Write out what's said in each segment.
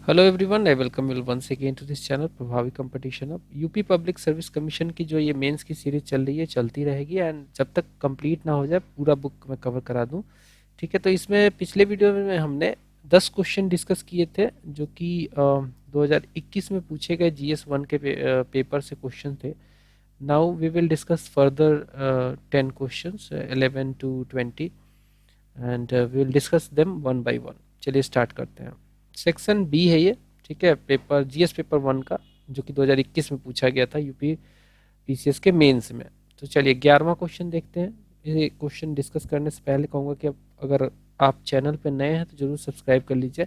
Hello everyone, I welcome you once again to this channel Prabhavi competition. अब UP public service commission की जो ये mains की series चल रही है चलती रहेगी एंड जब तक कंप्लीट ना हो जाए पूरा बुक मैं कवर करा दूं। ठीक है, तो इसमें पिछले वीडियो में हमने 10 क्वेश्चन डिस्कस किए थे जो कि 2021 में पूछे गए जीएस 1 के पेपर से क्वेश्चन थे। Now we will discuss further 10 questions 11 to 20 and we will discuss them one by one. चलिए स्टार्ट करते हैं। सेक्शन बी है ये। ठीक है, पेपर जीएस पेपर 1 का जो कि 2021 में पूछा गया था यूपी पीसीएस के मेंस में। तो चलिए 11वां क्वेश्चन देखते हैं। ये क्वेश्चन डिस्कस करने से पहले कहूँगा कि अगर आप चैनल पर नए हैं तो जरूर सब्सक्राइब कर लीजिए,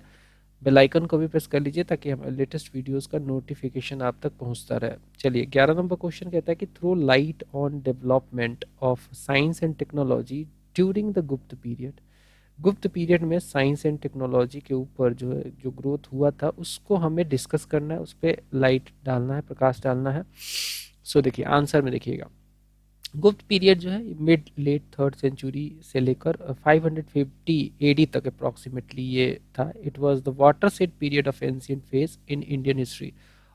बेल आइकन को भी प्रेस कर लीजिए ताकि हमारे लेटेस्ट वीडियोस का नोटिफिकेशन आप तक पहुंचता रहे। चलिए 11 नंबर क्वेश्चन कहता है कि throw light on development of science and technology during the Gupta period. Gupta period में साइंस एंड टेक्नोलॉजी के ऊपर जो है जो ग्रोथ हुआ था उसको हमें डिस्कस करना है, उस पर लाइट डालना है, प्रकाश डालना है। सो देखिए आंसर में देखिएगा, गुप्त पीरियड जो है मिड लेट थर्ड सेंचुरी से लेकर 550 एडी तक अप्रॉक्सीमेटली ये था। It was the watershed period of ancient phase in Indian history.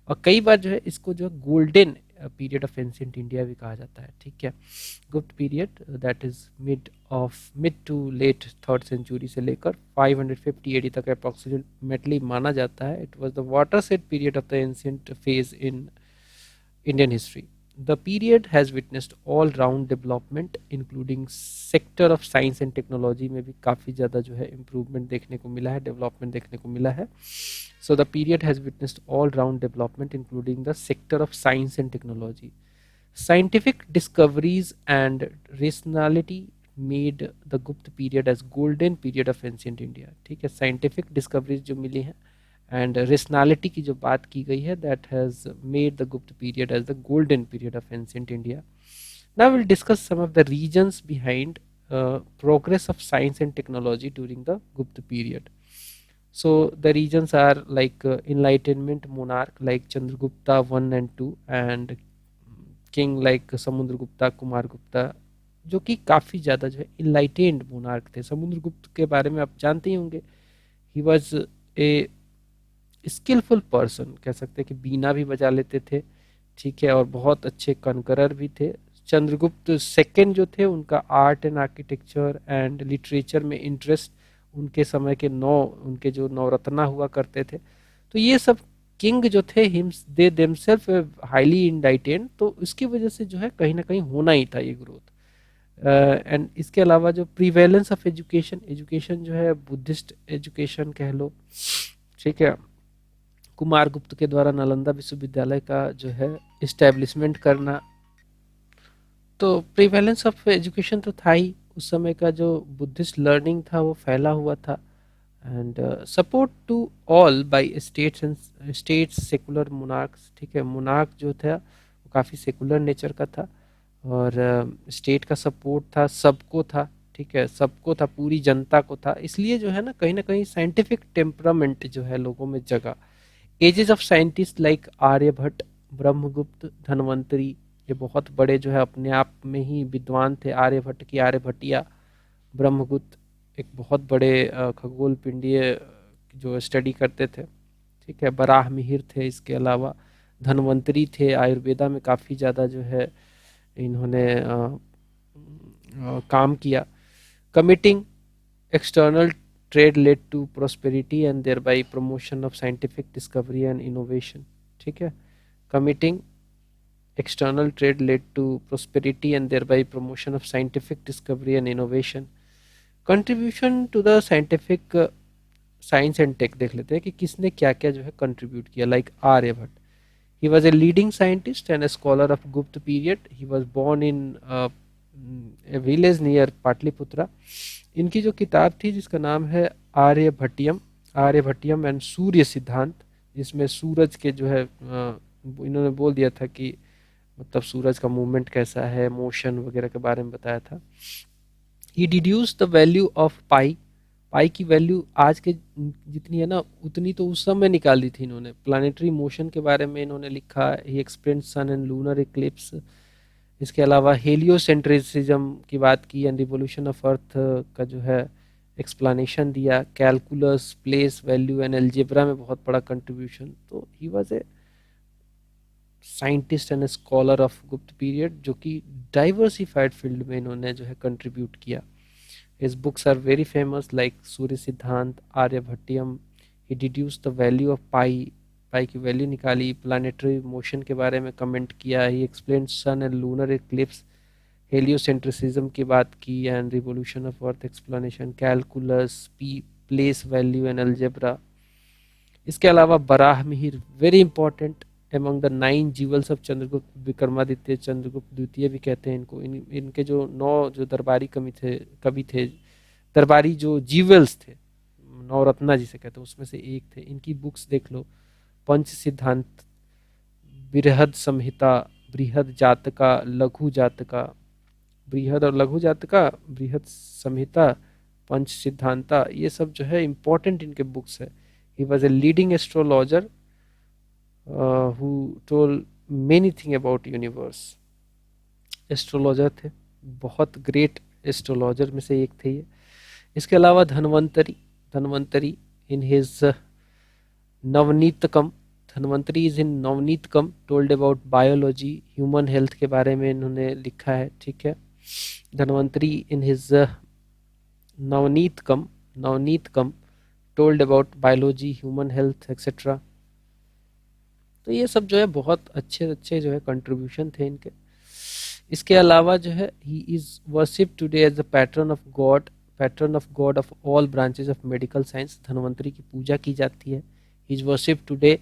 और कई बार जो है इसको जो golden period of ancient India भी कहा जाता है। ठीक है, Gupta period that is mid to late third century से लेकर 550 एडी तक अप्रॉक्सीमेटली माना जाता है। It was the watershed period of the ancient phase in Indian history. The period has witnessed all round development including sector of science and technology में भी काफ़ी ज़्यादा जो है इम्प्रूवमेंट देखने को मिला है, डेवलपमेंट देखने को मिला है। So the period has witnessed all round development including the sector of science and technology. Scientific discoveries and rationality made the Gupta period as golden period of ancient India. ठीक है, साइंटिफिक डिस्कवरीज जो मिली हैं and rationality की जो बात की गई है that has made the Gupta period as the golden period of ancient India. Now will discuss some of the reasons behind progress of science and technology during the Gupta period. So the regions are like enlightenment monarch like Chandragupta 1 and 2 and king like Samudragupta Kumar Gupta जो कि काफ़ी ज़्यादा जो है enlightened monarch थे। समुद्रगुप्त के बारे में आप जानते ही होंगे, he was a skilful person, कह सकते हैं कि बीना भी बजा लेते थे। ठीक है, और बहुत अच्छे कनकरर भी थे। चंद्रगुप्त सेकंड जो थे उनका art and architecture and literature में इंटरेस्ट, उनके समय के उनके जो नवरत्ना हुआ करते थे। तो ये सब किंग जो थे हिम दे देमसेल्फ हाईली इंडाइटेंड, तो इसकी वजह से जो है कहीं ना कहीं होना ही था ये ग्रोथ। एंड इसके अलावा जो प्रिवेलेंस ऑफ एजुकेशन, एजुकेशन जो है बुद्धिस्ट एजुकेशन कह लो। ठीक है, कुमार गुप्त के द्वारा नालंदा विश्वविद्यालय का जो है इस्टेब्लिशमेंट करना। तो प्रिवेलेंस ऑफ एजुकेशन तो था ही, उस समय का जो बुद्धिस्ट लर्निंग था वो फैला हुआ था। And support to all by states secular monarchs. ठीक है, मोनार्क जो था वो काफ़ी सेकुलर नेचर का था और स्टेट का सपोर्ट था, सबको था। ठीक है, सबको था, पूरी जनता को था, इसलिए जो है ना कहीं साइंटिफिक टेम्परामेंट जो है लोगों में जगा। Ages of scientist like Aryabhatta, Brahmagupta, Dhanvantari, ये बहुत बड़े जो है अपने आप में ही विद्वान थे। आर्यभट्ट की आर्यभट्टिया, ब्रह्मगुप्त एक बहुत बड़े खगोल पिंडीय जो स्टडी करते थे। ठीक है, बराह मिहिर थे। इसके अलावा धनवंतरी थे, आयुर्वेदा में काफ़ी ज़्यादा जो है इन्होंने काम किया। Committing external trade led to prosperity and thereby promotion of scientific discovery and innovation. ठीक है, committing external trade led to prosperity and thereby promotion of scientific discovery and innovation. contribution to the scientific science and tech देख लेते हैं कि किसने क्या क्या जो है कंट्रीब्यूट किया। Like Aryabhatta, he was a leading scientist and a scholar of Gupta period. He was born in a village near Pataliputra. इनकी जो किताब थी जिसका नाम है आर्यभट्टियम, आर्यभट्टियम एंड सूर्य सिद्धांत, जिसमें सूरज के जो है इन्होंने बोल दिया था कि मतलब सूरज का मूवमेंट कैसा है, मोशन वगैरह के बारे में बताया था। ही deduce the value of pi, pi की वैल्यू आज के जितनी है ना उतनी तो उस समय निकाल दी थी इन्होंने। प्लानिटरी मोशन के बारे में इन्होंने लिखा। He explain sun and lunar eclipse. इसके अलावा हेलियोसेंट्रिसिज्म की बात की एंड रिवोल्यूशन ऑफ अर्थ का जो है एक्सप्लेनेशन दिया, calculus, place value and algebra में बहुत बड़ा कंट्रीब्यूशन। तो he was a scientist and scholar of Gupta period, जो कि डाइवर्सिफाइड फील्ड में इन्होंने जो है कंट्रीब्यूट किया। His books are very famous like Surya Siddhanta, Aryabhatiyam. He deduce the value of pi, pi की वैल्यू निकाली, प्लानिटरी मोशन के बारे में कमेंट किया। He explain sun and lunar eclipse, heliocentrism की बात की and revolution of earth explanation, calculus, pi place value and algebra. इसके अलावा Varaha Mihir, very important among the 9 jewels of Chandragupta Vikramaditya, Chandragupta द्वितीय भी कहते हैं इनको। इनके जो 9 जो दरबारी कवि थे, दरबारी जो ज्यूल्स थे, नवरत्ना जिसे कहते हैं, उसमें से एक थे। इनकी बुक्स देख लो, पंच सिद्धांत, बृहद संहिता, बृहद जातका, लघु जातका, बृहद और लघु जातका, बृहद संहिता, पंच सिद्धांता, ये सब जो है इंपॉर्टेंट इनके बुक्स है। ही was a leading astrologer who told many thing about universe. Astrologer थे, बहुत ग्रेट एस्ट्रोलॉजर में से एक थे ये। इसके अलावा Dhanvantari, Dhanvantari in his Navanitakam, Dhanvantari is in Navanitakam told about biology, human health के बारे में इन्होंने लिखा है, ठीक है। Dhanvantari in his Navanitakam, Navanitakam told about biology, human health etcetera. तो ये सब जो है बहुत अच्छे अच्छे जो है कंट्रीब्यूशन थे इनके। इसके अलावा जो है he is worship today as the pattern of god, pattern of god of all branches of medical science. Dhanvantari की पूजा की जाती है। He is worship today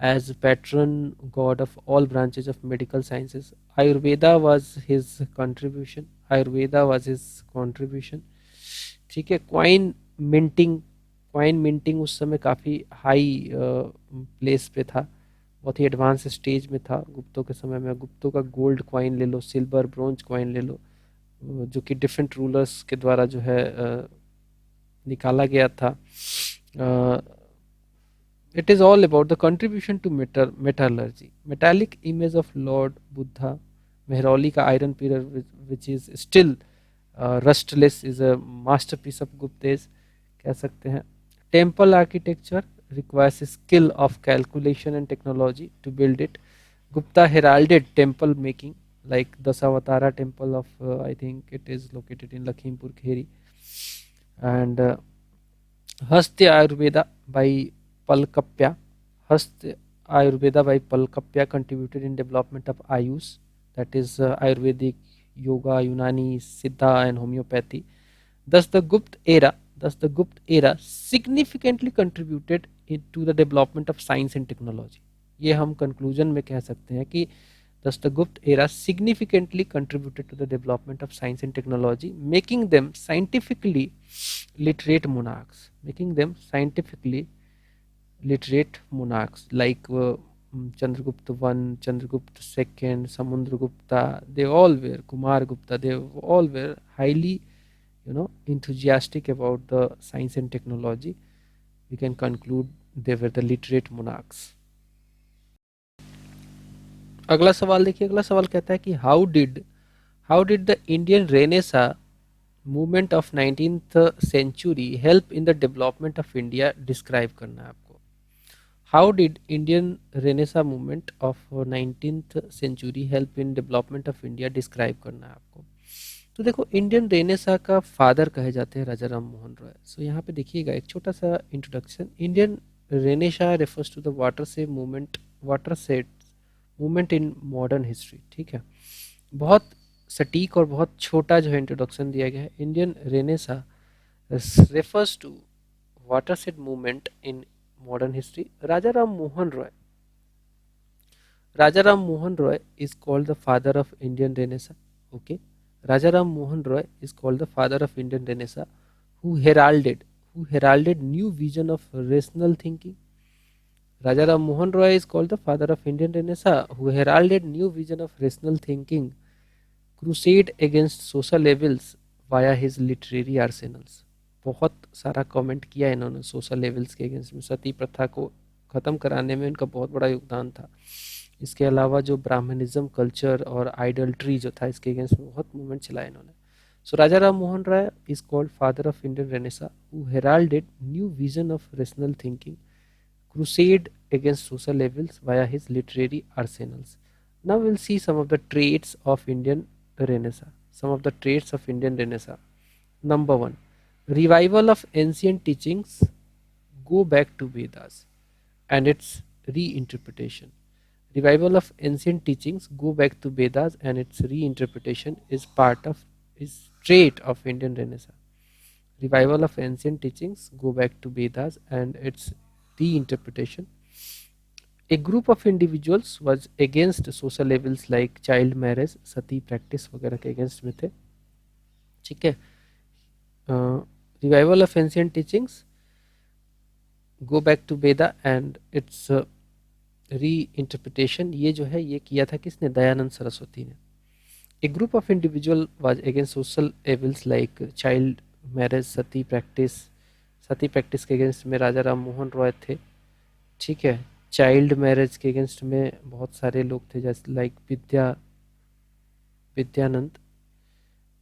as pattern god of all branches of medical sciences. Ayurveda was his contribution, Ayurveda was his contribution, ठीक है। Coin minting, coin minting उस समय काफ़ी हाई प्लेस पे था, बहुत ही एडवांस स्टेज में था गुप्तों के समय में। गुप्तों का गोल्ड क्वाइन ले लो, सिल्वर ब्रोंज क्वाइन ले लो, जो कि डिफरेंट रूलर्स के द्वारा जो है निकाला गया था। It is all about the contribution to metallurgy. Metallic image of lord Buddha, Mehrauli का iron pillar which is still rustless, is a masterpiece of Guptas, कह सकते हैं। Temple architecture requires skill of calculation and technology to build it. Gupta heralded temple making like Dasavatara temple of I think it is located in Lakhimpur Kheri, and Hastya Ayurveda by Palkapya. Hastya Ayurveda by Palkapya contributed in development of Ayush, that is Ayurvedic, Yoga, Unani, Siddha and homeopathy. Thus the Gupta era, thus the Gupta era significantly contributed to the development of science and technology. ये हम conclusion में कह सकते हैं कि thus the Gupta era significantly contributed to the development of science and technology, making them scientifically literate monarchs, making them scientifically literate monarchs like Chandragupta I, Chandragupta II, Samudragupta. They all were, Kumar Gupta, they all were highly enthusiastic about the science and technology. We can conclude they were the literate monarchs. अगला सवाल देखिए, अगला सवाल कहता है कि how did the Indian renaissance movement of 19th century help in the development of India, describe करना है आपको। How did Indian renaissance movement of 19th century help in development of India, describe करना है आपको। तो देखो, इंडियन रेनेसा का father कहे जाते हैं राजा राम मोहन रॉय। सो यहाँ पे देखिएगा एक छोटा सा introduction. Indian renaissance refers to the water movement in modern history, ठीक है। बहुत सटीक और बहुत छोटा जो है इंट्रोडक्शन दिया गया है। Indian renaissance refers to watershed movement in modern history. Raja Ram Mohan Roy is called the father of Indian renaissance, okay. Raja Ram Mohan Roy is called the father of Indian Renaissance, who heralded new vision of rational thinking. Raja Ram Mohan Roy is called the father of Indian Renaissance, who heralded new vision of rational thinking, crusade against social evils via his literary arsenals. बहुत सारा comment किया इन्होंने social levels के against में। सती प्रथा को ख़त्म कराने में इनका बहुत बड़ा योगदान था। इसके अलावा जो ब्राह्मणिज्म कल्चर और आइडल्ट्री जो था, इसके अगेंस्ट में बहुत मूवमेंट चलाया इन्होंने। So Raja Ram Mohan Roy is called father of Indian Renaissance, who heralded new vision of rational thinking, crusade against social evils via his literary arsenals. Now we'll see some of the traits of Indian Renaissance. Some of the traits of Indian Renaissance. Number one, revival of ancient teachings go back to Vedas and its reinterpretation. Revival of ancient teachings go back to Vedas and its reinterpretation is trait of Indian Renaissance. Revival of ancient teachings go back to Vedas and its reinterpretation. A group of individuals was against social levels like child marriage, Sati practice वगैरह के against में थे. ठीक है. Revival of ancient teachings go back to Veda and its reinterpretation, ये जो है ये किया था किसने? दयानंद सरस्वती ने. A group of individual was against social evils like child marriage, Sati practice के अगेंस्ट में राजा राम मोहन रॉय थे. ठीक है. चाइल्ड मैरिज के अगेंस्ट में बहुत सारे लोग थे जैसे like Vidyanand.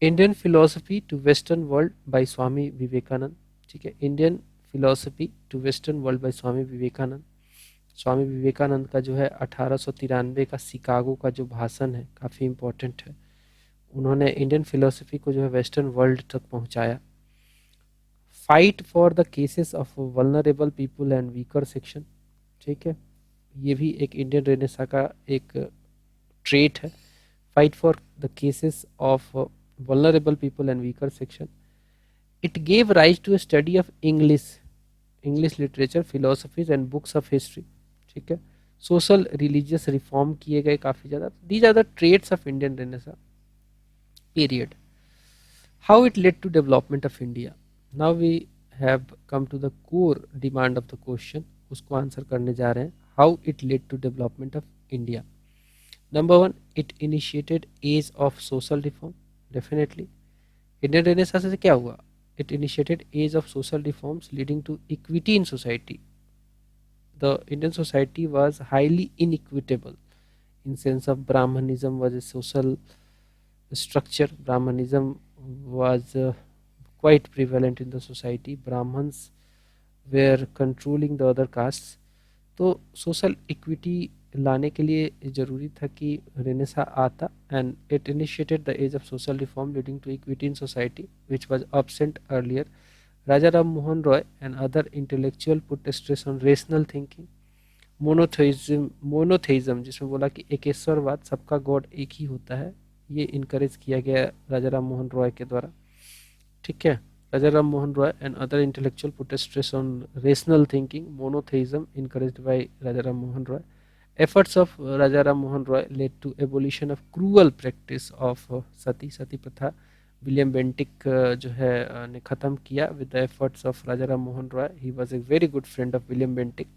Indian philosophy to western world by Swami Vivekananda. ठीक है. Indian philosophy to western world by Swami Vivekananda. Swami Vivekananda का जो है 1893 का शिकागो का जो भाषण है काफ़ी इम्पोर्टेंट है. उन्होंने इंडियन फिलोसफी को जो है वेस्टर्न वर्ल्ड तक पहुंचाया. Fight for the cases of vulnerable people and weaker section. ठीक है. ये भी एक इंडियन रेनेसा का एक ट्रेट है. Fight for the cases of vulnerable people and weaker section. It gave rise to study of English literature, philosophies and books of history. ठीक है. सोशल रिलीजियस रिफॉर्म किए गए काफ़ी ज़्यादा. These are the traits of Indian renaissance period. How it led to development of India. Now we have come to the core demand of the question. उसको answer करने जा रहे हैं. How it led to development of India. Number one, it initiated age of social reform. Definitely Indian renaissance से क्या हुआ? It initiated age of social reforms leading to equity in society. The Indian society was highly inequitable in sense of Brahmanism was a social structure. Brahmanism was quite prevalent in the society. Brahmins were controlling the other castes. तो social equity लाने के लिए ज़रूरी था कि renaissance आता and it initiated the age of social reform leading to equity in society which was absent earlier. Raja Ram Mohan Roy and other intellectual put stress on rational thinking. Monotheism जिसमें बोला कि एकेश्वरवाद, सबका God एक ही होता है, ये encourage किया गया राजा राम मोहन रॉय के द्वारा. ठीक है. Raja Ram Mohan Roy and other intellectual put a stress on rational thinking, monotheism encouraged by Raja Ram Mohan Roy. Efforts of Raja Ram Mohan Roy led to abolition of cruel practice of सती प्रथा. William Bentinck जो है ने ख़त्म किया with the efforts of Raja Ram Mohan Roy. He was a very good friend of William Bentinck.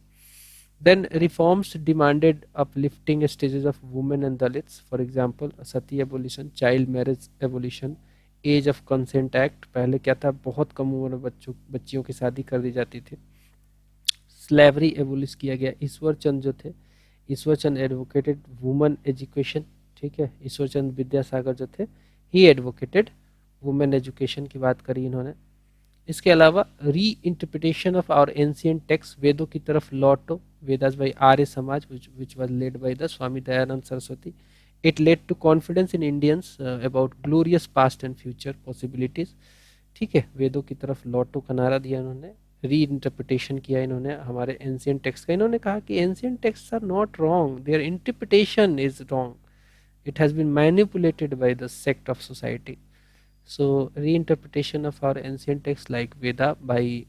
Then reforms demanded uplifting stages of women and Dalits. For example, sati abolition, child marriage abolition, age of consent act. पहले क्या था, बहुत कम उम्र में बच्चियों की शादी कर दी जाती थी. स्लेवरी एबोलिश किया गया. ईश्वर चंद जो थे, ईश्वर चंद एडवोकेटेड वुमेन एजुकेशन. ठीक है. ईश्वर चंद विद्यासागर जो थे, ही एडवोकेटेड वुमेन एजुकेशन की बात करी इन्होंने. इसके अलावा reinterpretation of our ancient text, वेदों की तरफ लौटो. Vedas by Arya Samaj which was led by the Swami Dayanand Saraswati. It led to confidence in Indians about glorious past and future possibilities. ठीक है. वेदों की तरफ लौटो का नारा दिया इन्होंने. री इंटरप्रिटेशन किया इन्होंने हमारे एंशियंट टेक्स्ट का. इन्होंने कहा कि ancient text are not wrong, their interpretation is wrong, it has been manipulated by the sect of society. So reinterpretation of our ancient text like Veda by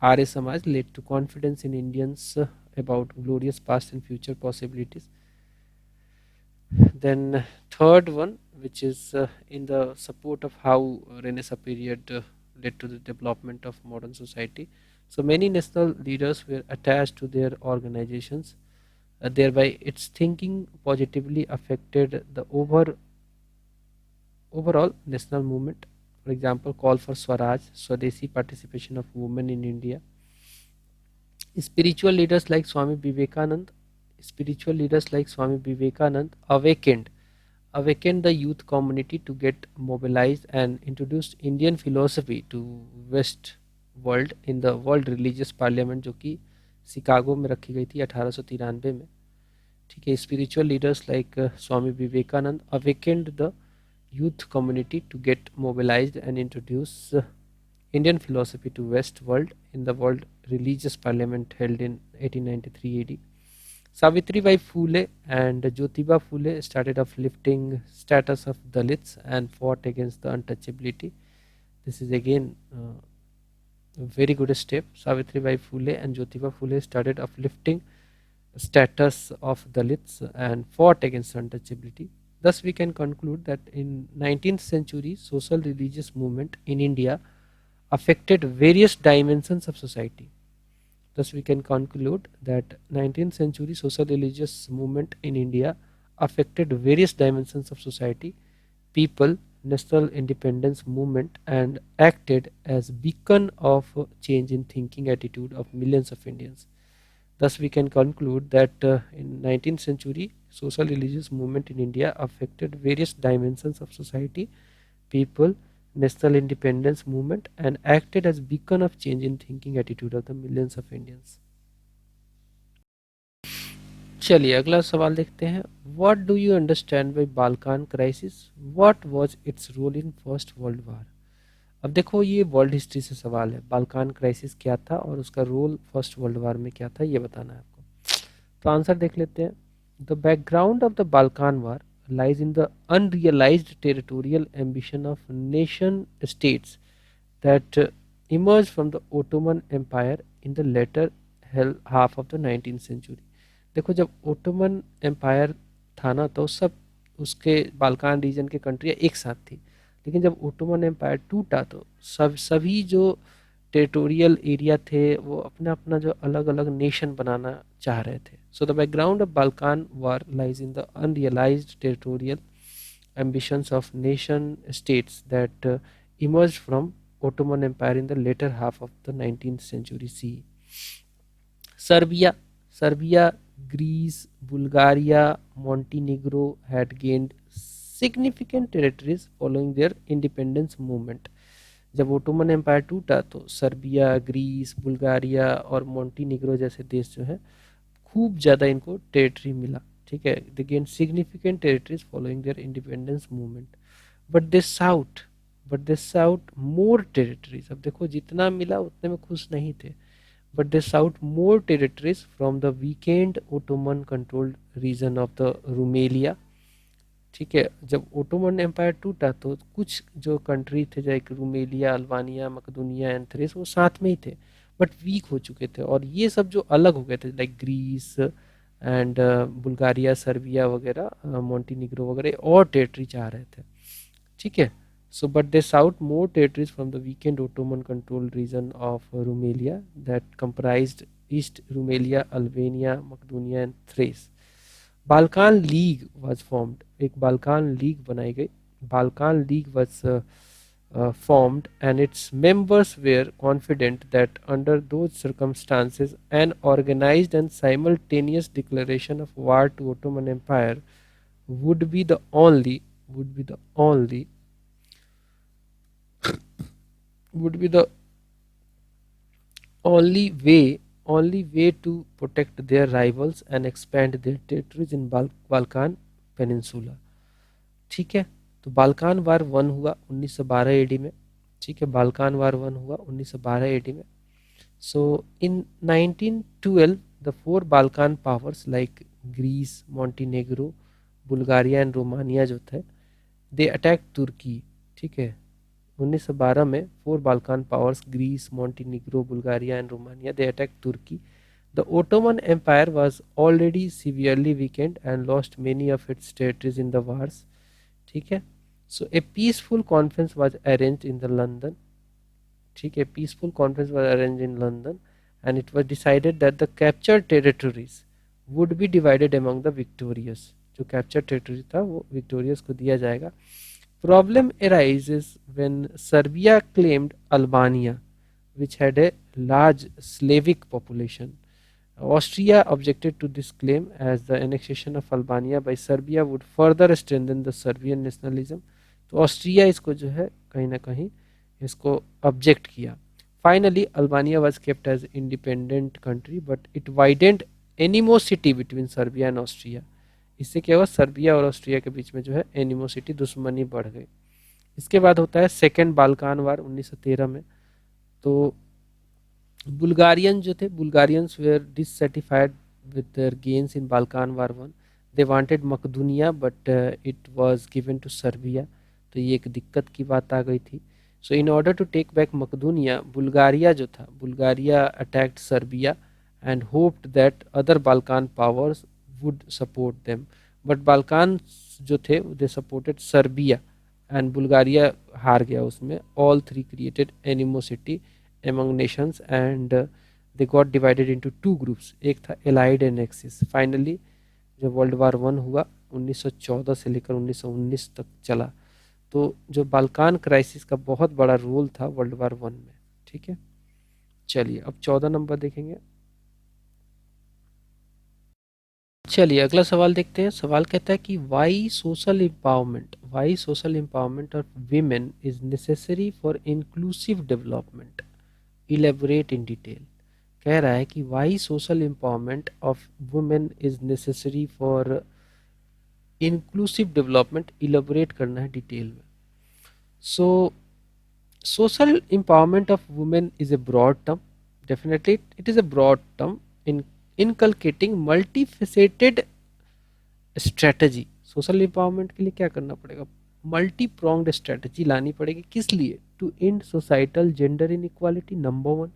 Arya Samaj led to confidence in Indians about glorious past and future possibilities. Then third one, which is in the support of how Renaissance period led to the development of modern society. So many national leaders were attached to their organizations, thereby its thinking positively affected the overall national movement. For example, call for Swaraj, Swadeshi participation of women in India. Spiritual leaders like Swami Vivekanand awakened awakened the youth community to get mobilized and introduced Indian philosophy to West world in the World Religious Parliament, जो कि Chicago में रखी गई थी 1893 में. ठीक है. Spiritual leaders like Swami Vivekananda awakened the youth community to get mobilized and introduce Indian philosophy to West world in the World Religious Parliament held in 1893 AD. Savitribai Phule and Jyotiba Phule started uplifting status of Dalits and fought against the untouchability. This is again a very good step. Savitribai Phule and Jyotiba Phule started uplifting status of Dalits and fought against untouchability. Thus, we can conclude that in 19th century, social religious movement in India affected various dimensions of society. Thus, we can conclude that 19th century social religious movement in India affected various dimensions of society, people, national independence movement, and acted as beacon of change in thinking attitude of millions of Indians. Thus, we can conclude that in 19th century, social religious movement in India affected various dimensions of society, people, national independence movement, and acted as beacon of change in thinking attitude of the millions of Indians. चलिए अगला सवाल देखते हैं. What do you understand by Balkan crisis? What was its role in first world war? अब देखो ये world history से सवाल है. बाल्कान क्राइसिस क्या था और उसका रोल फर्स्ट वर्ल्ड वार में क्या था, ये बताना है आपको. तो आंसर देख लेते हैं. The background of the Balkan war lies in the unrealized territorial ambition of nation states that emerged from the Ottoman Empire in the latter half of the 19th century. देखो जब ओटोमन एम्पायर था ना तो सब उसके Balkan reason के कंट्रियाँ एक साथ थी, लेकिन जब ओटोमन एम्पायर टूटा तो सभी जो टेरिटोरियल एरिया थे वो अपना अपना जो अलग अलग नेशन बनाना चाह रहे थे. So the background of Balkan war lies in the unrealised territorial ambitions of nation states that emerged from Ottoman Empire in the later half of the 19th century CE. Serbia, Greece, Bulgaria, Montenegro had gained significant territories following their independence movement. जब Ottoman empire टूटा तो Serbia, Greece, Bulgaria और मोंटीनिग्रो जैसे देश जो है खूब ज़्यादा इनको टेरिटरी मिला. ठीक है. They gain significant territories following their independence movement, but they sought more territories. अब देखो जितना मिला उतने में खुश नहीं थे, but they sought more territories from the weakened Ottoman controlled region of the Rumelia. ठीक है. जब ओटोमन एम्पायर टूटा तो कुछ जो कंट्री थे जैसे रूमेलिया, अल्बानिया, मकदूनिया एंड थ्रेस वो साथ में ही थे बट वीक हो चुके थे, और ये सब जो अलग हो गए थे like Greece and Bulgaria, Serbia वगैरह, मोंटीनिग्रो वगैरह और टेरिटरी चाह रहे थे. ठीक है. So but they sought more territories from the weakened Ottoman control region of Rumelia that comprised East Rumelia, Albania, Macedonia and Thrace. Balkan league was formed. एक Balkan league बनाई गई. Balkan league was formed, and its members were confident that under those circumstances an organized and simultaneous declaration of war to Ottoman Empire would be the only would be the only way to protect their rivals and expand their territories in Balkan Peninsula. ठीक है. तो Balkan वार 1 हुआ 1912 AD में. ठीक है. Balkan वार 1 हुआ 1912 AD में. So in 1912 the 4 Balkan powers like Greece, Montenegro, Bulgaria and Romania जो थे दे अटैक तुर्की. ठीक है. 1912 में 4 Balkan powers Greece, Montenegro, Bulgaria and Romania they attack Turkey. The Ottoman Empire was already severely weakened and lost many of its territories in the wars. ठीक है. So a peaceful conference was arranged in the London. ठीक है. Peaceful conference was arranged in London and it was decided that the captured territories would be divided among the victorious. जो captured territory था वो victorious को दिया जाएगा. Problem arises when Serbia claimed Albania, which had a large Slavic population, Austria objected to this claim as the annexation of Albania by Serbia would further strengthen the Serbian nationalism. तो Austria इसको जो है कहीं ना कहीं इसको object किया. Finally, Albania was kept as independent country, but it widened animosity between Serbia and Austria. इससे क्या हुआ, सर्बिया और ऑस्ट्रिया के बीच में जो है एनिमोसिटी, दुश्मनी बढ़ गई. इसके बाद होता है सेकेंड बाल्कान वार 1913 में. तो बुल्गारियन जो थे, Bulgarians were dissatisfied with their gains in Balkan war one. They wanted Macedonia but it was given to Serbia. तो ये एक दिक्कत की बात आ गई थी. So in order to take back Macedonia, Bulgaria जो था, Bulgaria attacked Serbia and hoped that other Balkan powers would support them. But Balkan जो थे they supported Serbia and Bulgaria हार गया उसमें. All three created animosity among nations and they got divided into two groups. एक था allied and axis. Finally जब world war one हुआ 1914 से लेकर 1919 तक चला. तो जो बाल्कान क्राइसिस का बहुत बड़ा रोल था वर्ल्ड वार वन में. ठीक है, चलिए अब 14 नंबर देखेंगे. चलिए अगला सवाल देखते हैं. सवाल कहता है कि why social empowerment of women is necessary for inclusive development. Elaborate in detail. कह रहा है कि why social empowerment of women is necessary for inclusive development. Elaborate करना है डिटेल में. So social empowerment of women is a broad term. Definitely it is a broad term in inculcating multifaceted strategy. Social empowerment के लिए क्या करना पड़ेगा, multi pronged strategy लानी पड़ेगी. किस लिए, to end societal gender inequality number one.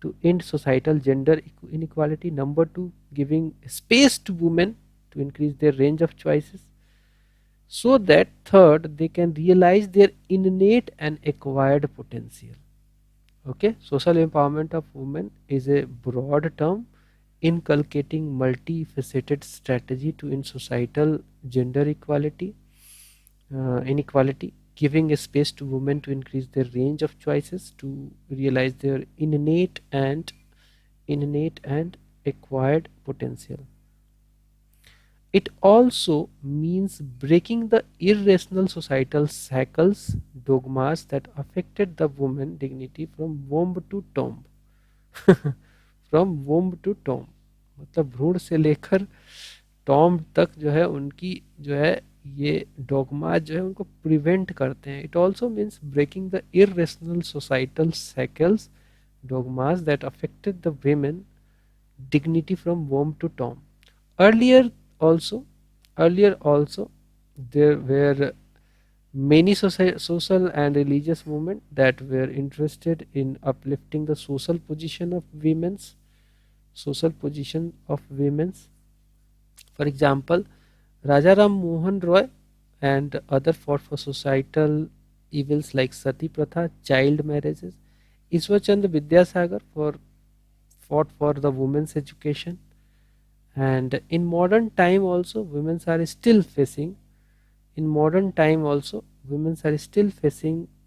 to end societal gender inequality. Number two, giving space to women to increase their range of choices. So that third, they can realize their innate and acquired potential. Okay, social empowerment of women is a broad term inculcating multifaceted strategy to end societal gender inequality, giving a space to women to increase their range of choices, to realize their innate and acquired potential. It also means breaking the irrational societal cycles, dogmas that affected the woman dignity from womb to tomb. From womb to tomb, मतलब भ्रूण से लेकर Tom तक जो है उनकी जो है ये डॉगमा जो है उनको प्रिवेंट करते हैं. It also means breaking the irrational societal cycles, dogmas that affected the women dignity from womb to tomb. Earlier also, earlier also, there were many social and religious movements that were interested in uplifting the social position of women's. For example, Rajaram Mohan Roy and other fought for societal evils like sati pratha, child marriages. Ishwar Chandra Vidyasagar fought for the women's education. And in modern time also, women are still facing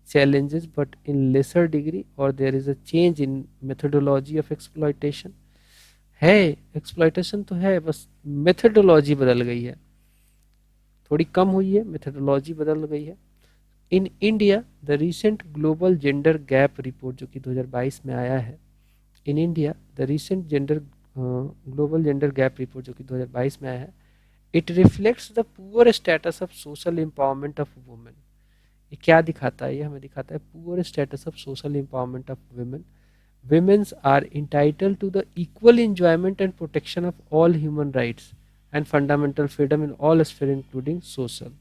challenges, but in lesser degree, or there is a change in methodology of exploitation. है, exploitation तो है, बस methodology बदल गई है, थोड़ी कम हुई है, मेथडोलॉजी बदल गई है. In India the recent global gender gap report जो कि 2022 में आया है, in India the recent global gender gap report जो कि 2022 में आया है, it reflects the poor status of social empowerment of women. ये क्या दिखाता है, ये हमें दिखाता है poor status of social empowerment of women. Women are entitled to the equal enjoyment and protection of all human rights and fundamental freedom in all spheres including social.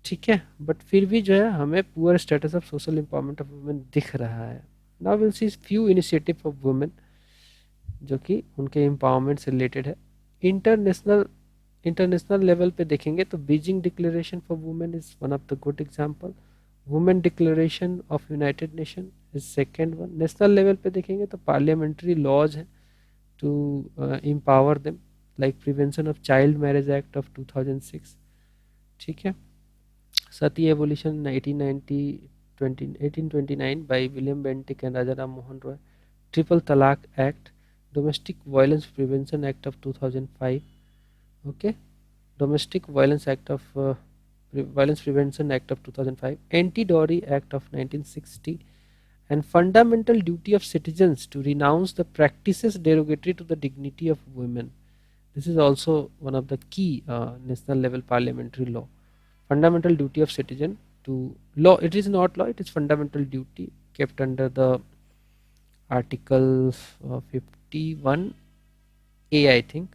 ठीक है, बट फिर भी जो है हमें poor status of social empowerment of women दिख रहा है. Now will see few initiative of women जो कि उनके एम्पावरमेंट से रिलेटेड है. इंटरनेशनल लेवल पे देखेंगे तो Beijing declaration for women is one of the good example. Women declaration of United Nation is second one. National level पे देखेंगे तो पार्लियामेंट्री लॉज हैं to empower them, like prevention of child marriage act of 2006. ठीक है, sati abolition 1829 by William Bentinck and Raja Ram Mohan Roy. Triple talaq act domestic violence prevention act of 2005, okay, domestic violence act of Violence Prevention Act of 2005, Anti-Dowry Act of 1960, and fundamental duty of citizens to renounce the practices derogatory to the dignity of women. This is also one of the key national level parliamentary law. Fundamental duty of citizen to law. It is not law. It is fundamental duty kept under the Article 51A, I think.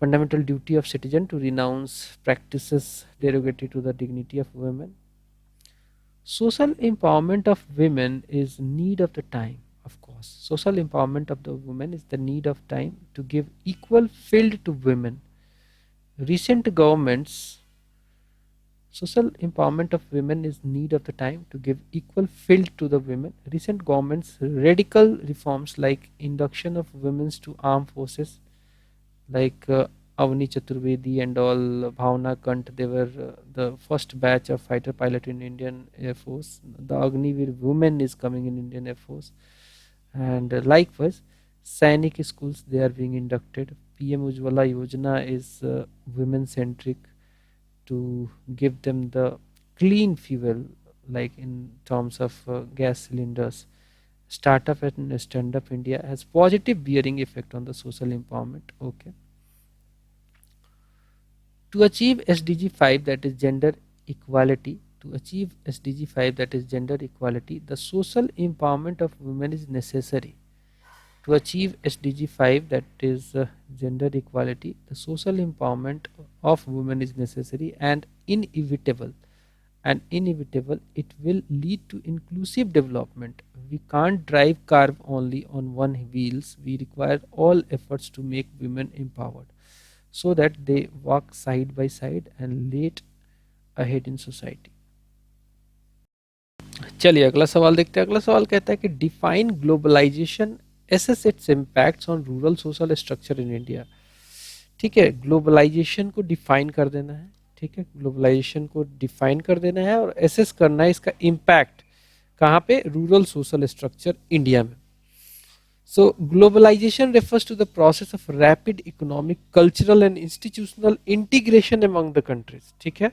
Fundamental duty of citizen to renounce practices derogatory to the dignity of women. Social empowerment of women is need of the time, of course. Social empowerment of the women is the need of time to give equal field to women. Recent governments, social empowerment of women is need of the time to give equal field to the women. Recent governments radical reforms like induction of women to armed forces, like Avani Chaturvedi and all, Bhavna Kant, they were the first batch of fighter pilot in Indian Air Force. The Agniveer women is coming in Indian Air Force, and likewise, Sainik schools they are being inducted. PM Ujjwala Yojana is women centric to give them the clean fuel, like in terms of gas cylinders. Startup and Stand Up India has positive bearing effect on the social empowerment. Okay. To achieve SDG 5, that is gender equality, to achieve SDG 5, that is gender equality, the social empowerment of women is necessary. To achieve SDG 5, that is gender equality, the social empowerment of women is necessary and inevitable. And inevitable, it will lead to inclusive development. We can't drive car only on one wheels. We require all efforts to make women empowered so that they walk side by side and lead ahead in society. चलिए अगला सवाल देखते हैं। अगला सवाल कहता है कि define globalisation, assess its impacts on rural social structure in India. ठीक है, ग्लोबलाइजेशन को डिफाइन कर देना है। ठीक है, ग्लोबलाइजेशन को डिफाइन कर देना है और एसेस करना है इसका इम्पैक्ट कहाँ पे, रूरल सोशल स्ट्रक्चर इंडिया में। So globalization refers to the process of rapid economic, cultural and institutional integration among the countries. ठीक है,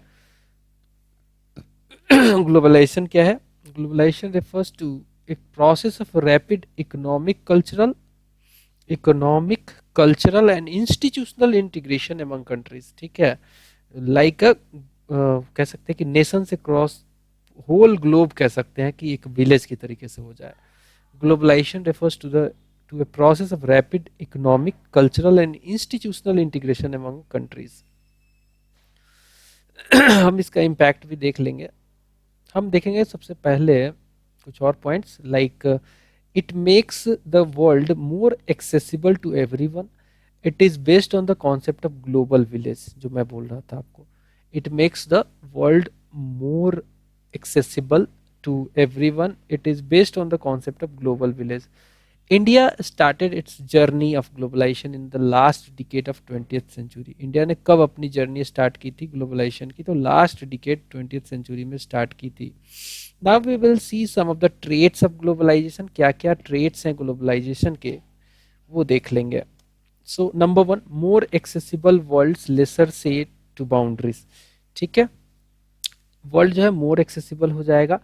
ग्लोबलाइजेशन क्या है? Globalization refers to a process of rapid economic, cultural and institutional integration among countries. ठीक है, like कह सकते हैं कि नेशन से क्रॉस होल ग्लोब कह सकते हैं कि एक विलेज की तरीके से हो जाए। Globalisation refers to a process of rapid economic, cultural and institutional integration among countries. हम इसका इम्पैक्ट भी देख लेंगे। हम देखेंगे सबसे पहले कुछ और points, like it makes the world more accessible to everyone. It is based on the concept of global village, जो मैं बोल रहा था आपको। It makes the world more accessible to everyone. It is based on the concept of global village. India started its journey of globalization in the last decade of 20th century. India ने कब अपनी journey start की थी globalisation की? तो last decade 20th century में start की थी। Now we will see some of the traits of globalization. क्या क्या traits हैं ग्लोबलाइजेशन के, वो देख लेंगे। So number one, more accessible worlds, lesser say to boundaries. ठीक है, वर्ल्ड जो है मोर एक्सेसिबल हो जाएगा।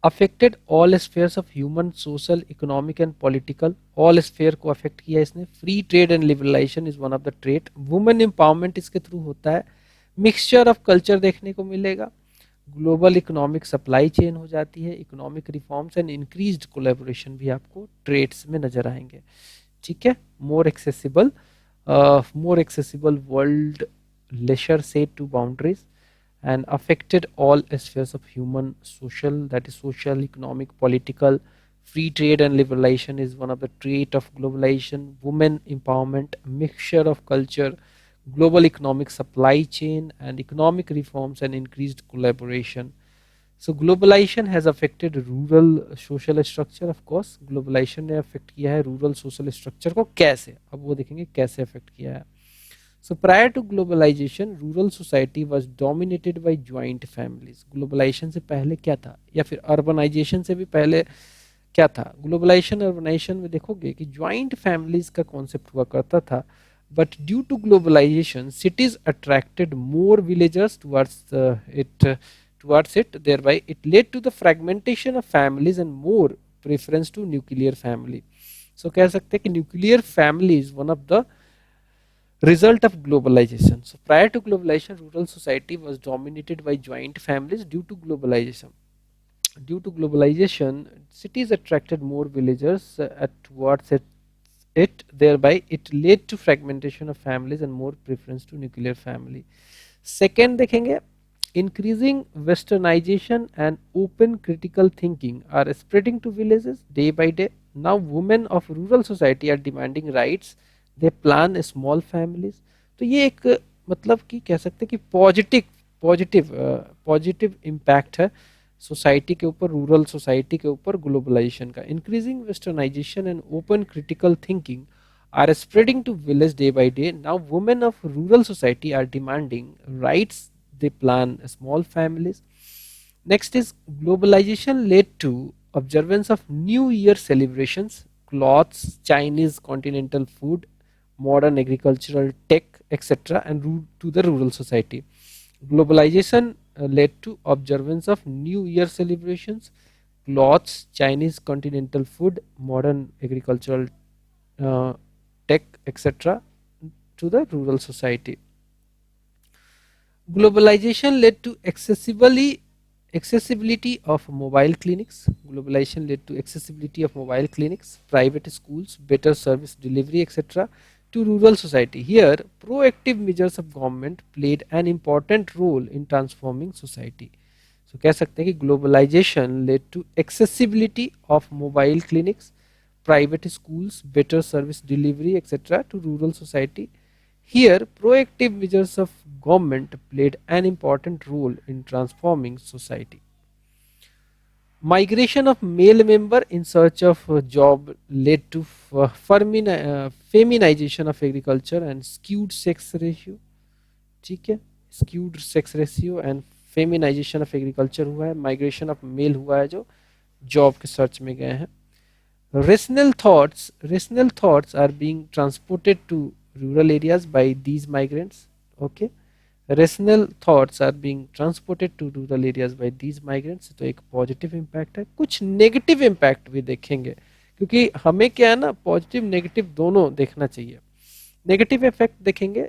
Affected all spheres of human, social, economic and political, all sphere को अफेक्ट किया इसने। Free trade and liberalization is one of the trade. Women empowerment इसके थ्रू होता है। मिक्सचर ऑफ कल्चर देखने को मिलेगा। ग्लोबल इकोनॉमिक सप्लाई चेन हो जाती है। Economic reforms and increased collaboration भी आपको ट्रेड्स में नजर आएंगे। ठीक है, मोर एक्सेसिबल वर्ल्ड, लेशर से to boundaries, and affected all spheres of human, social, that is social, economic, political. Free trade and liberalization is one of the trait of globalization. Women empowerment, mixture of culture, global economic supply chain and economic reforms and increased collaboration. So globalization has affected rural social structure. Of course globalization ने affect किया है rural social structure को। कैसे, अब वो देखेंगे कैसे affect किया है। So prior to globalization, rural society was dominated by joint families. Globalization से पहले क्या था, या फिर urbanization से भी पहले क्या था ग्लोबलाइजेशन अर्बनाइजेशन में, देखोगे कि ज्वाइंट फैमिलीज का कॉन्सेप्ट हुआ करता था, but due to globalization cities attracted more villagers towards it, thereby it led to the fragmentation of families and more preference to nuclear family. So कह सकते हैं कि nuclear family is one of the result of globalization. So prior to globalization, rural society was dominated by joint families. Due to globalization, cities attracted more villagers towards it, thereby it led to fragmentation of families and more preference to nuclear family. Second देखेंगे, increasing westernization and open critical thinking are spreading to villages day by day. Now women of rural society are demanding rights, they plan small families. तो ये एक मतलब कि कह सकते हैं कि पॉजिटिव इम्पैक्ट है सोसाइटी के ऊपर, रूरल सोसाइटी के ऊपर ग्लोबलाइजेशन का. Increasing westernization and open critical thinking are spreading to village day by day. Now women of rural society are demanding rights, they plan small families. Next is globalization led to observance of new year celebrations, clothes, Chinese continental food, modern agricultural tech, etc., and to the rural society. Globalization led to observance of new year celebrations, clothes, Chinese continental food, modern agricultural uh, tech, etc., to the rural society. Globalization led to accessibility of mobile clinics. Globalization led to accessibility of mobile clinics, private schools, better service delivery, etc., to rural society. Here, proactive measures of government played an important role in transforming society. So कह सकते हैं कि globalization led to accessibility of mobile clinics, private schools, better service delivery, etc., to rural society. Here, proactive measures of government played an important role in transforming society. Migration of male member in search of a job led to feminization of agriculture and skewed sex ratio. ठीक है, skewed sex ratio and feminization of agriculture हुआ है, migration of male हुआ है जो job के search में गए हैं. Rational thoughts are being transported to rural areas by these migrants. Okay, rational thoughts are being transported to rural areas by these migrants. तो एक पॉजिटिव इम्पैक्ट है. कुछ नेगेटिव इम्पैक्ट भी देखेंगे, क्योंकि हमें क्या है ना, पॉजिटिव नेगेटिव दोनों देखना चाहिए. नेगेटिव इफेक्ट देखेंगे,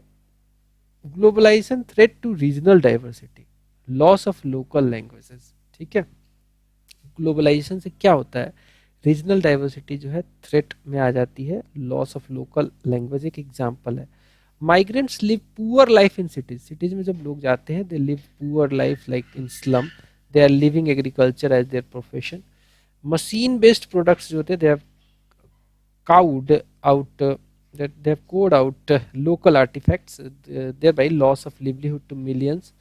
globalization threat to regional diversity, loss of local languages. ठीक है, ग्लोबलाइजेशन से क्या होता है, रीजनल डाइवर्सिटी जो है थ्रेट में आ जाती है, लॉस ऑफ लोकल लैंग्वेज एक एग्जांपल है. Migrants live poor life in cities. Cities में जब लोग जाते हैं, they live poor life like in slum, they are living agriculture as their profession. Machine based products जो होते हैं, they have cowed out that they have cowed out local artifacts, thereby loss of livelihood to millions.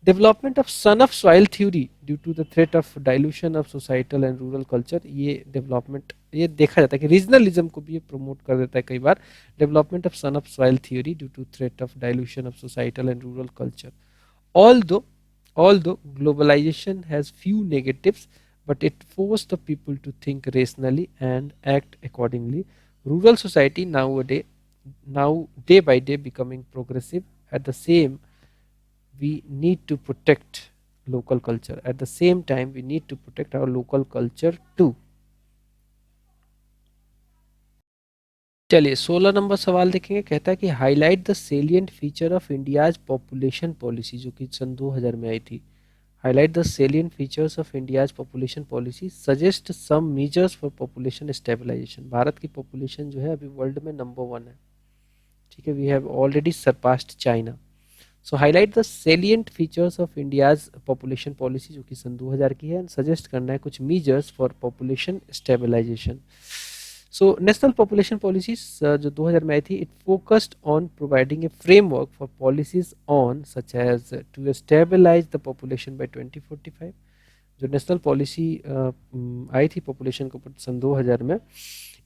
Development of son of soil theory due to the threat of dilution of societal and rural culture. ये development ये देखा जाता है कि regionalism को भी ये promote कर देता है कई बार. Development of son of soil theory due to threat of dilution of societal and rural culture. although although globalization has few negatives, but it forced the people to think rationally and act accordingly. Rural society now day by day becoming progressive. At the same, we need to protect local culture. At the same time, we need to protect our local culture too. चलिए 16 number सवाल देखेंगे. कहता है कि highlight the salient feature of India's population policy, जो कि सन 2000 में आई थी. Highlight the salient features of India's population policy, suggest some measures for population stabilization. Bharat की पॉपुलेशन जो है अभी वर्ल्ड में नंबर 1 है. ठीक है, we have already surpassed China. So highlight the salient features of India's population policy, जो कि सन 2000 की है, एंड सजेस्ट करना है कुछ measures for population stabilization. So national population policies जो 2000 में आई थी, it focused on providing a framework for policies on such as to stabilize the population by 2045. जो नेशनल पॉलिसी आई थी पॉपुलेशन के ऊपर सन 2000 में,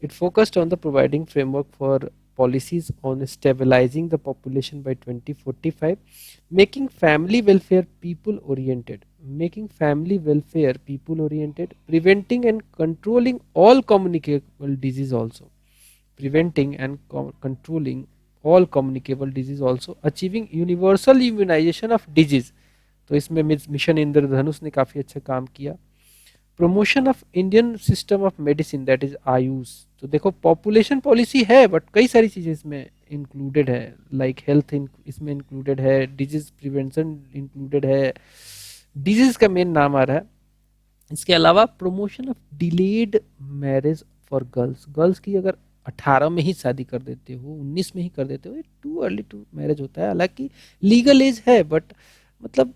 it focused on the providing framework for policies on stabilizing the population by 2045, making family welfare people oriented, preventing and controlling all communicable disease also, achieving universal immunization of disease. तो इसमें mission इंद्रधनुष ने काफी अच्छा काम किया। Promotion of Indian system of medicine, that is Ayush. तो देखो population policy है बट कई सारी चीजें इसमें इंक्लूडेड है, लाइक हेल्थ इसमें इंक्लूडेड है, डिजीज प्रिवेंशन इंक्लूडेड है, डिजीज का मेन नाम आ रहा है। इसके अलावा promotion of delayed marriage for girls, girls की अगर 18 में ही शादी कर देते हो, 19 में ही कर देते हो, टू अर्ली टू मैरिज होता है। हालांकि लीगल एज है बट मतलब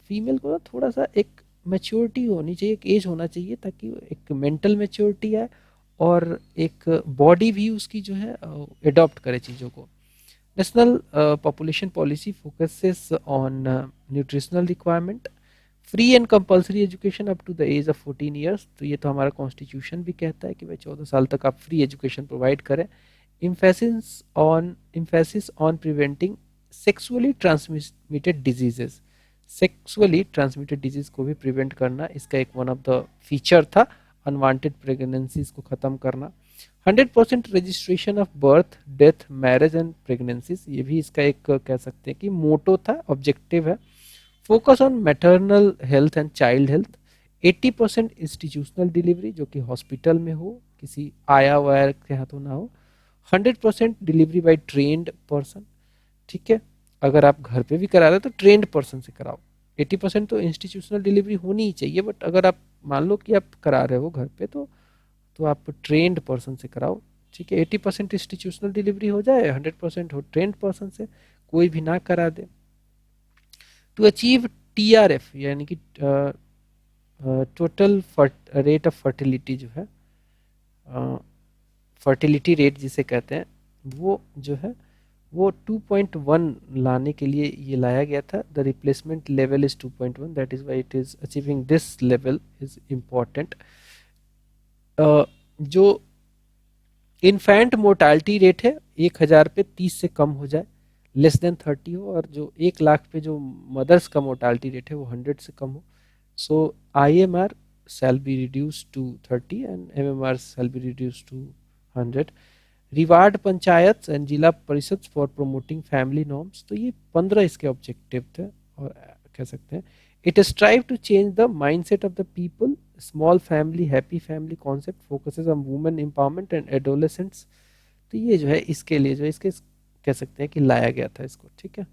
फीमेल को ना थोड़ा सा एक मैच्योरिटी होनी चाहिए, एक एज होना चाहिए ताकि एक मेंटल मैच्योरिटी आए और एक बॉडी भी उसकी जो है एडॉप्ट करे चीज़ों को। National population policy focuses on nutritional requirement, free and compulsory education up to the age of 14 years. तो ये तो हमारा कॉन्स्टिट्यूशन भी कहता है कि भाई 14 साल तक आप फ्री एजुकेशन प्रोवाइड करें। Emphasis on preventing sexually transmitted diseases, sexually transmitted disease को भी प्रिवेंट करना इसका एक वन ऑफ द फीचर था। अनवांटेड प्रेगनेंसीज को ख़त्म करना। 100% registration of birth, death, marriage and pregnancies, ये भी इसका एक कह सकते हैं कि मोटो था, ऑब्जेक्टिव है। Focus on maternal health and child health. 80% institutional delivery, जो कि हॉस्पिटल में हो, किसी आया वाया के हाथों ना हो। 100% डिलीवरी बाय ट्रेन्ड पर्सन, ठीक है। अगर आप घर पे भी करा रहे हो तो ट्रेंड पर्सन से कराओ। 80% तो इंस्टीट्यूशनल डिलीवरी होनी ही चाहिए, बट अगर आप मान लो कि आप करा रहे हो घर पे तो आप ट्रेंड पर्सन से कराओ, ठीक है। 80% इंस्टीट्यूशनल डिलीवरी हो जाए, 100% हो ट्रेंड पर्सन से, कोई भी ना करा दे। टू अचीव TRF यानी कि टोटल रेट ऑफ फर्टिलिटी जो है, फर्टिलिटी रेट जिसे कहते हैं, वो जो है वो 2.1 लाने के लिए ये लाया गया था। The replacement level is 2.1, that is why it is achieving this level is important. जो इन्फेंट मोर्टालिटी रेट है 1000 पे 30 से कम हो जाए, लेस देन 30 हो, और जो 1 लाख पे जो मदर्स का मोर्टालिटी रेट है वो 100 से कम हो। सो IMR shall be reduced to 30 and MMR shall be reduced to 100। Reward panchayat and जिला परिषद फॉर प्रोमोटिंग फैमिली नॉर्म्स। तो ये 15 इसके ऑब्जेक्टिव थे और कह सकते हैं it strive to change the mindset of the people, small family, happy family concept, focuses on women empowerment and adolescents. तो ये जो है इसके लिए जो है इसके कह सकते हैं कि लाया गया था इसको, ठीक है।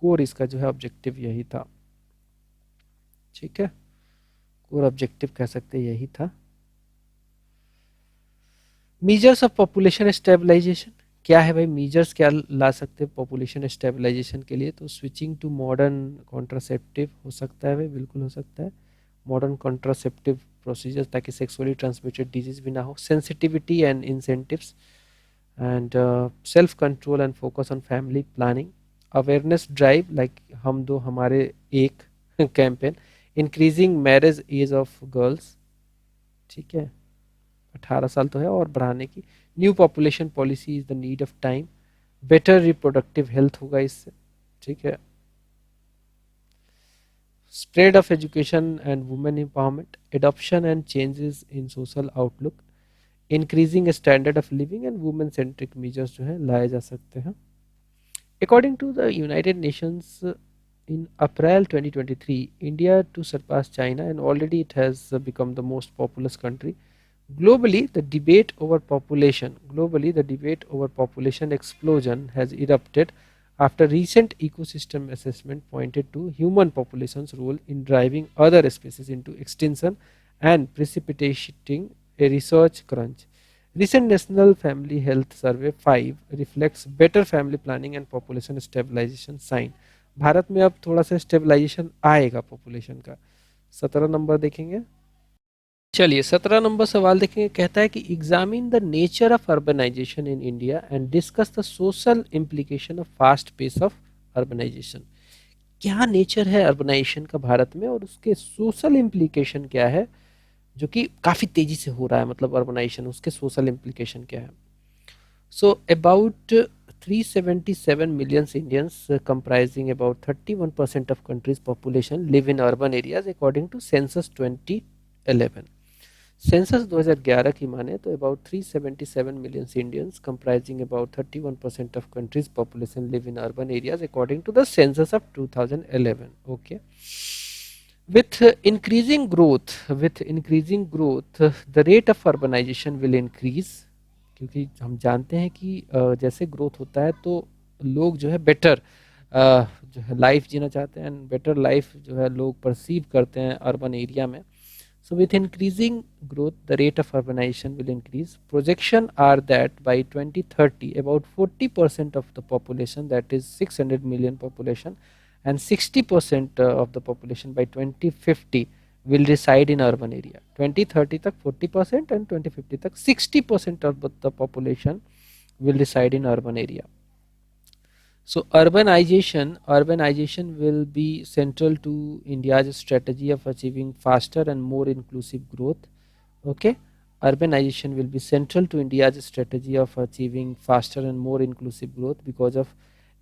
कोर इसका जो है ऑब्जेक्टिव यही था, ठीक है। कोर ऑब्जेक्टिव कह सकते हैं यही था। मीजर्स ऑफ पॉपुलेशन स्टेबलाइजेशन क्या है भाई, मीजर्स क्या ला सकते हैं पॉपुलेशन स्टेबलाइजेशन के लिए? तो स्विचिंग टू मॉडर्न कॉन्ट्रासेप्टिव हो सकता है भाई, बिल्कुल हो सकता है, मॉडर्न कॉन्ट्रासेप्टिव प्रोसीजर, ताकि सेक्सुअली ट्रांसमिटेड डिजीज भी ना हो। Sensitivity and incentives and self control and focus on family planning. Awareness drive like हम दो हमारे एक campaign. Increasing marriage age of girls, ठीक है, 18 साल तो है और बढ़ाने की। New population policy is the need of time. Better reproductive health होगा इससे, ठीक है। Spread of education and women empowerment, adoption and changes in social outlook, increasing standard of living and women centric measures जो है लाए जा सकते हैं। According to the United Nations in April 2023, India to surpass China and already it has become the most populous country. Globally, the debate over population explosion has erupted after recent ecosystem assessment pointed to human population's role in driving other species into extinction and precipitating a research crunch. Recent National Family Health Survey 5 reflects better family planning and population stabilization sign. Bharat में अब थोड़ा सा stabilization आएगा population का। 17 number देखेंगे, चलिए 17 number सवाल देखेंगे। कहता है कि examine the nature of urbanization in India and discuss the social implication of fast pace of urbanization. क्या नेचर है अर्बनाइजेशन का भारत में और उसके सोशल इम्प्लीकेशन क्या है, जो कि काफ़ी तेजी से हो रहा है, मतलब अर्बनाइजेशन, उसके सोशल इम्प्लीकेशन क्या है। So about 377 million Indians, comprising about 31% of country's population, live in urban areas according to census 2011. Census 2011 की माने तो about 377 million Indians, comprising about 31% of country's population, live in urban areas according to the census of 2011. Okay. With increasing growth, the rate of urbanization will increase, क्योंकि हम जानते हैं कि जैसे growth होता है तो लोग जो है बेटर जो है लाइफ जीना चाहते हैं, एंड बेटर लाइफ जो है लोग परसीव करते हैं अर्बन एरिया में. So with increasing growth, the rate of urbanization will increase. Projection are that by 2030, about 40% of the population, that is 600 million population, and 60% of the population by 2050 will reside in urban area. 2030 तक 40% and 2050 तक 60% of the population will reside in urban area. So urbanization will be central to India's strategy of achieving faster and more inclusive growth. Okay, urbanization will be central to India's strategy of achieving faster and more inclusive growth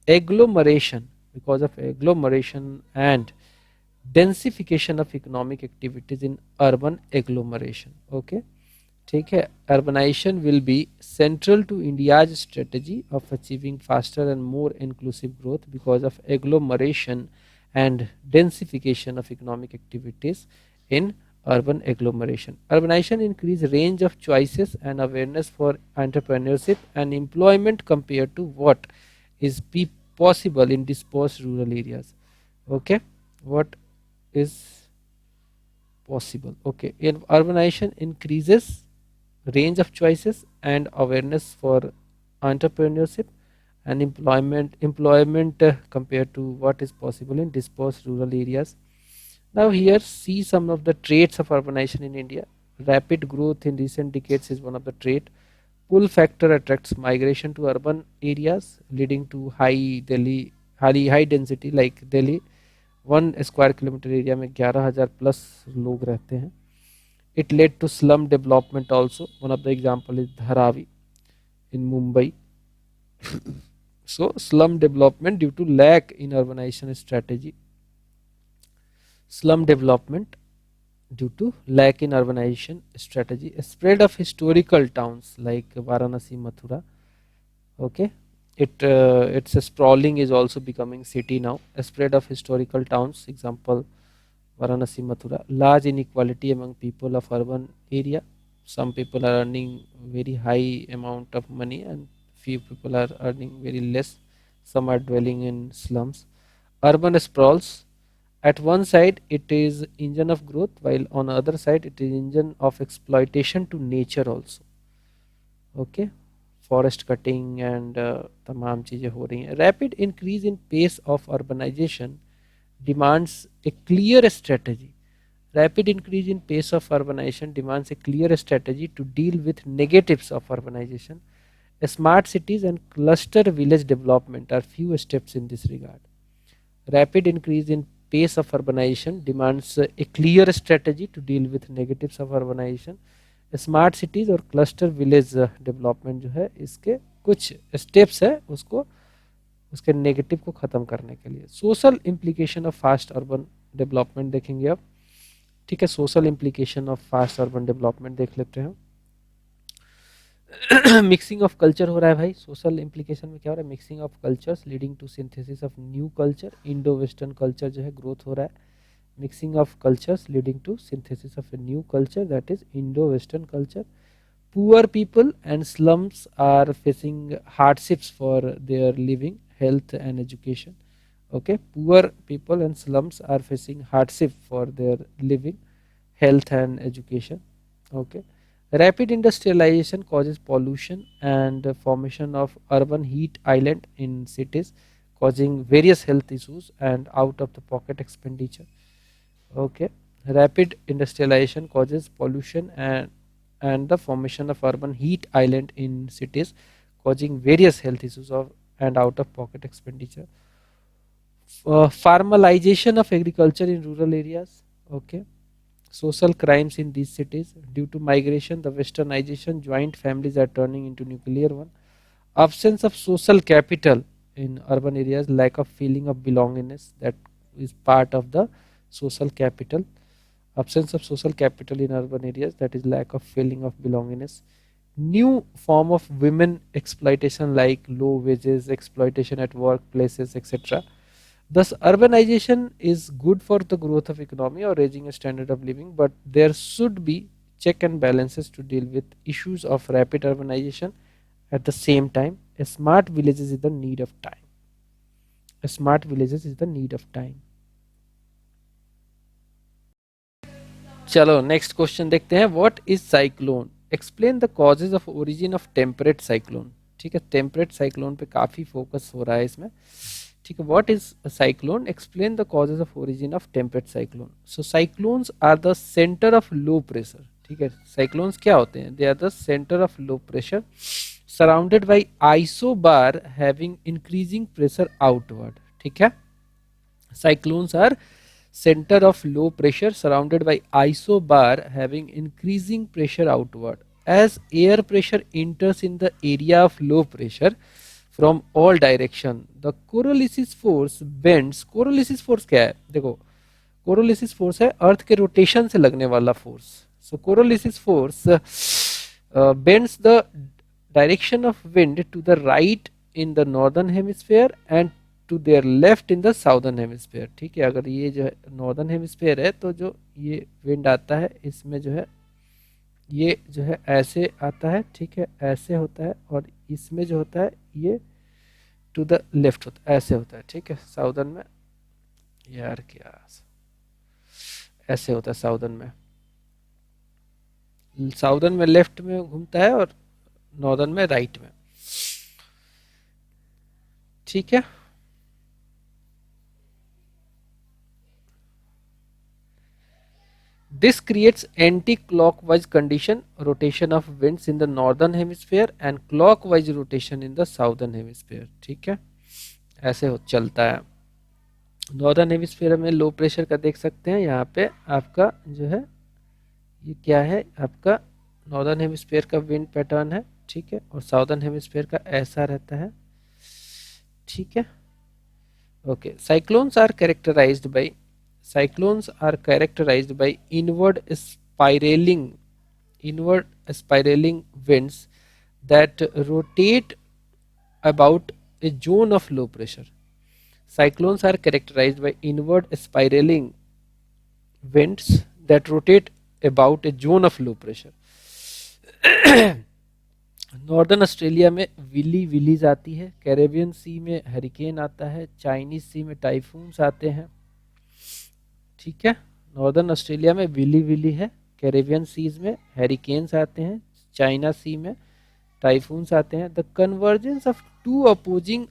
agglomeration, because of agglomeration and densification of economic activities in urban agglomeration. Okay. ठीक है. Urbanization will be central to India's strategy of achieving faster and more inclusive growth because of agglomeration and densification of economic activities in urban agglomeration. Urbanization increase range of choices and awareness for entrepreneurship and employment compared to what is possible in dispersed rural areas. Okay, what is possible? Okay, in urbanization increases range of choices and awareness for entrepreneurship and employment compared to what is possible in dispersed rural areas. Now here see some of the traits of urbanization in India. Rapid growth in recent decades is one of the trait. Pull factor attracts migration to urban areas, leading to high density like Delhi. 1 square kilometer area में 11,000 plus लोग रहते हैं. It led to slum development also. One of the example is Dharavi in Mumbai. So slum development due to lack in urbanization strategy. Slum development due to lack in urbanization strategy. A spread of historical towns like Varanasi, Mathura. Okay. Its sprawling is also becoming city now. A spread of historical towns, example Varanasi, Mathura. Large inequality among people of urban area. Some people are earning very high amount of money and few people are earning very less. Some are dwelling in slums. Urban sprawls. At one side, it is engine of growth, while on the other side, it is engine of exploitation to nature also. Okay, forest cutting and तमाम चीज़ें हो रही हैं. Rapid increase in pace of urbanization demands a clear strategy. Rapid increase in pace of urbanization demands a clear strategy to deal with negatives of urbanization. Smart cities and cluster village development are few steps in this regard. Rapid increase in pace of urbanization demands a clear strategy to deal with negatives of urbanization. Smart cities और cluster village development जो है इसके कुछ steps है उसको उसके negative को ख़त्म करने के लिए. Social implication of fast urban development देखेंगे अब. ठीक है, social implication of fast urban development देख लेते हैं. मिक्सिंग ऑफ कल्चर हो रहा है भाई. सोशल इम्प्लीकेशन में क्या हो रहा है? Mixing of cultures leading to synthesis of new culture. Indo western culture जो है ग्रोथ हो रहा है. Mixing of cultures leading to synthesis of a new culture, that is Indo-Western culture. Poor people and slums are facing hardships for their living, health and education. Okay, poor people and slums are facing hardship for their living, health and education. Okay, rapid industrialization causes pollution and formation of urban heat island in cities, causing various health issues and out of the pocket expenditure. Okay, rapid industrialization causes pollution and the formation of urban heat island in cities, causing various health issues of and out of pocket expenditure. Formalization of agriculture in rural areas. Okay, social crimes in these cities due to migration, the westernization, joint families are turning into nuclear one. absence of social capital in urban areas, lack of feeling of belongingness, that is part of the social capital. Absence of social capital in urban areas, that is lack of feeling of belongingness. New form of women exploitation like low wages, exploitation at workplaces, etc. Thus, urbanization is good for the growth of economy or raising a standard of living, but there should be check and balances to deal with issues of rapid urbanization. At the same time, a smart villages is the need of time. A smart villages is the need of time. चलो next question देखते हैं. What is cyclone? Explain the causes of origin of temperate cyclone. ठीक है, temperate cyclone पे काफी focus हो रहा है इसमें. ठीक है, what is cyclone? Explain the causes of origin of temperate cyclone. So cyclones are the centre of low pressure. ठीक है, साइक्लोन्स क्या होते हैं? They are the centre of low pressure surrounded by isobar having increasing pressure outward. ठीक है, cyclones are center of low pressure surrounded by isobar having increasing pressure outward. As air pressure enters in the area of low pressure from all direction, the Coriolis force bends. Coriolis force क्या है? देखो, Coriolis force है अर्थ के rotation से लगने वाला force. So Coriolis force bends the direction of wind to the right in the northern hemisphere and to their left in the southern hemisphere. ठीक है, अगर ये जो है नॉर्दर्न हेमिस्फेयर है तो जो ये विंड आता है इसमें जो है ये जो है ऐसे आता है. ठीक है, ऐसे होता है, और इसमें जो होता है ये टू द लेफ्ट होता है, ऐसे होता है. ठीक है, साउदर्न में यार क्या ऐसे होता है. साउदर्न में लेफ्ट में घूमता है और नॉर्दर्न में राइट में. ठीक है, this creates anti-clockwise condition, rotation of winds in the northern hemisphere and clockwise rotation in the southern hemisphere. ठीक है, ऐसे हो चलता है. नॉर्दर्न हेमिस्फीयर में लो प्रेशर का देख सकते हैं यहाँ पे आपका जो है ये क्या है, आपका नॉर्दर्न हेमिस्फीयर का विंड पैटर्न है. ठीक है, और साउदर्न हेमिस्फीयर का ऐसा रहता है. ठीक है, okay. Cyclones are characterized by inward spiraling winds that rotate about a zone of low pressure. Cyclones are characterized by inward spiraling winds that rotate about a zone of low pressure. Northern Australia में villis आती है, Caribbean sea में hurricane आता है, Chinese सी में typhoons आते हैं. ठीक है, नॉर्दर्न ऑस्ट्रेलिया में विली है, कैरेबियन सीज में हैरिकेन्स आते हैं, चाइना सी में टाइफून्स आते हैं. The convergence of two opposing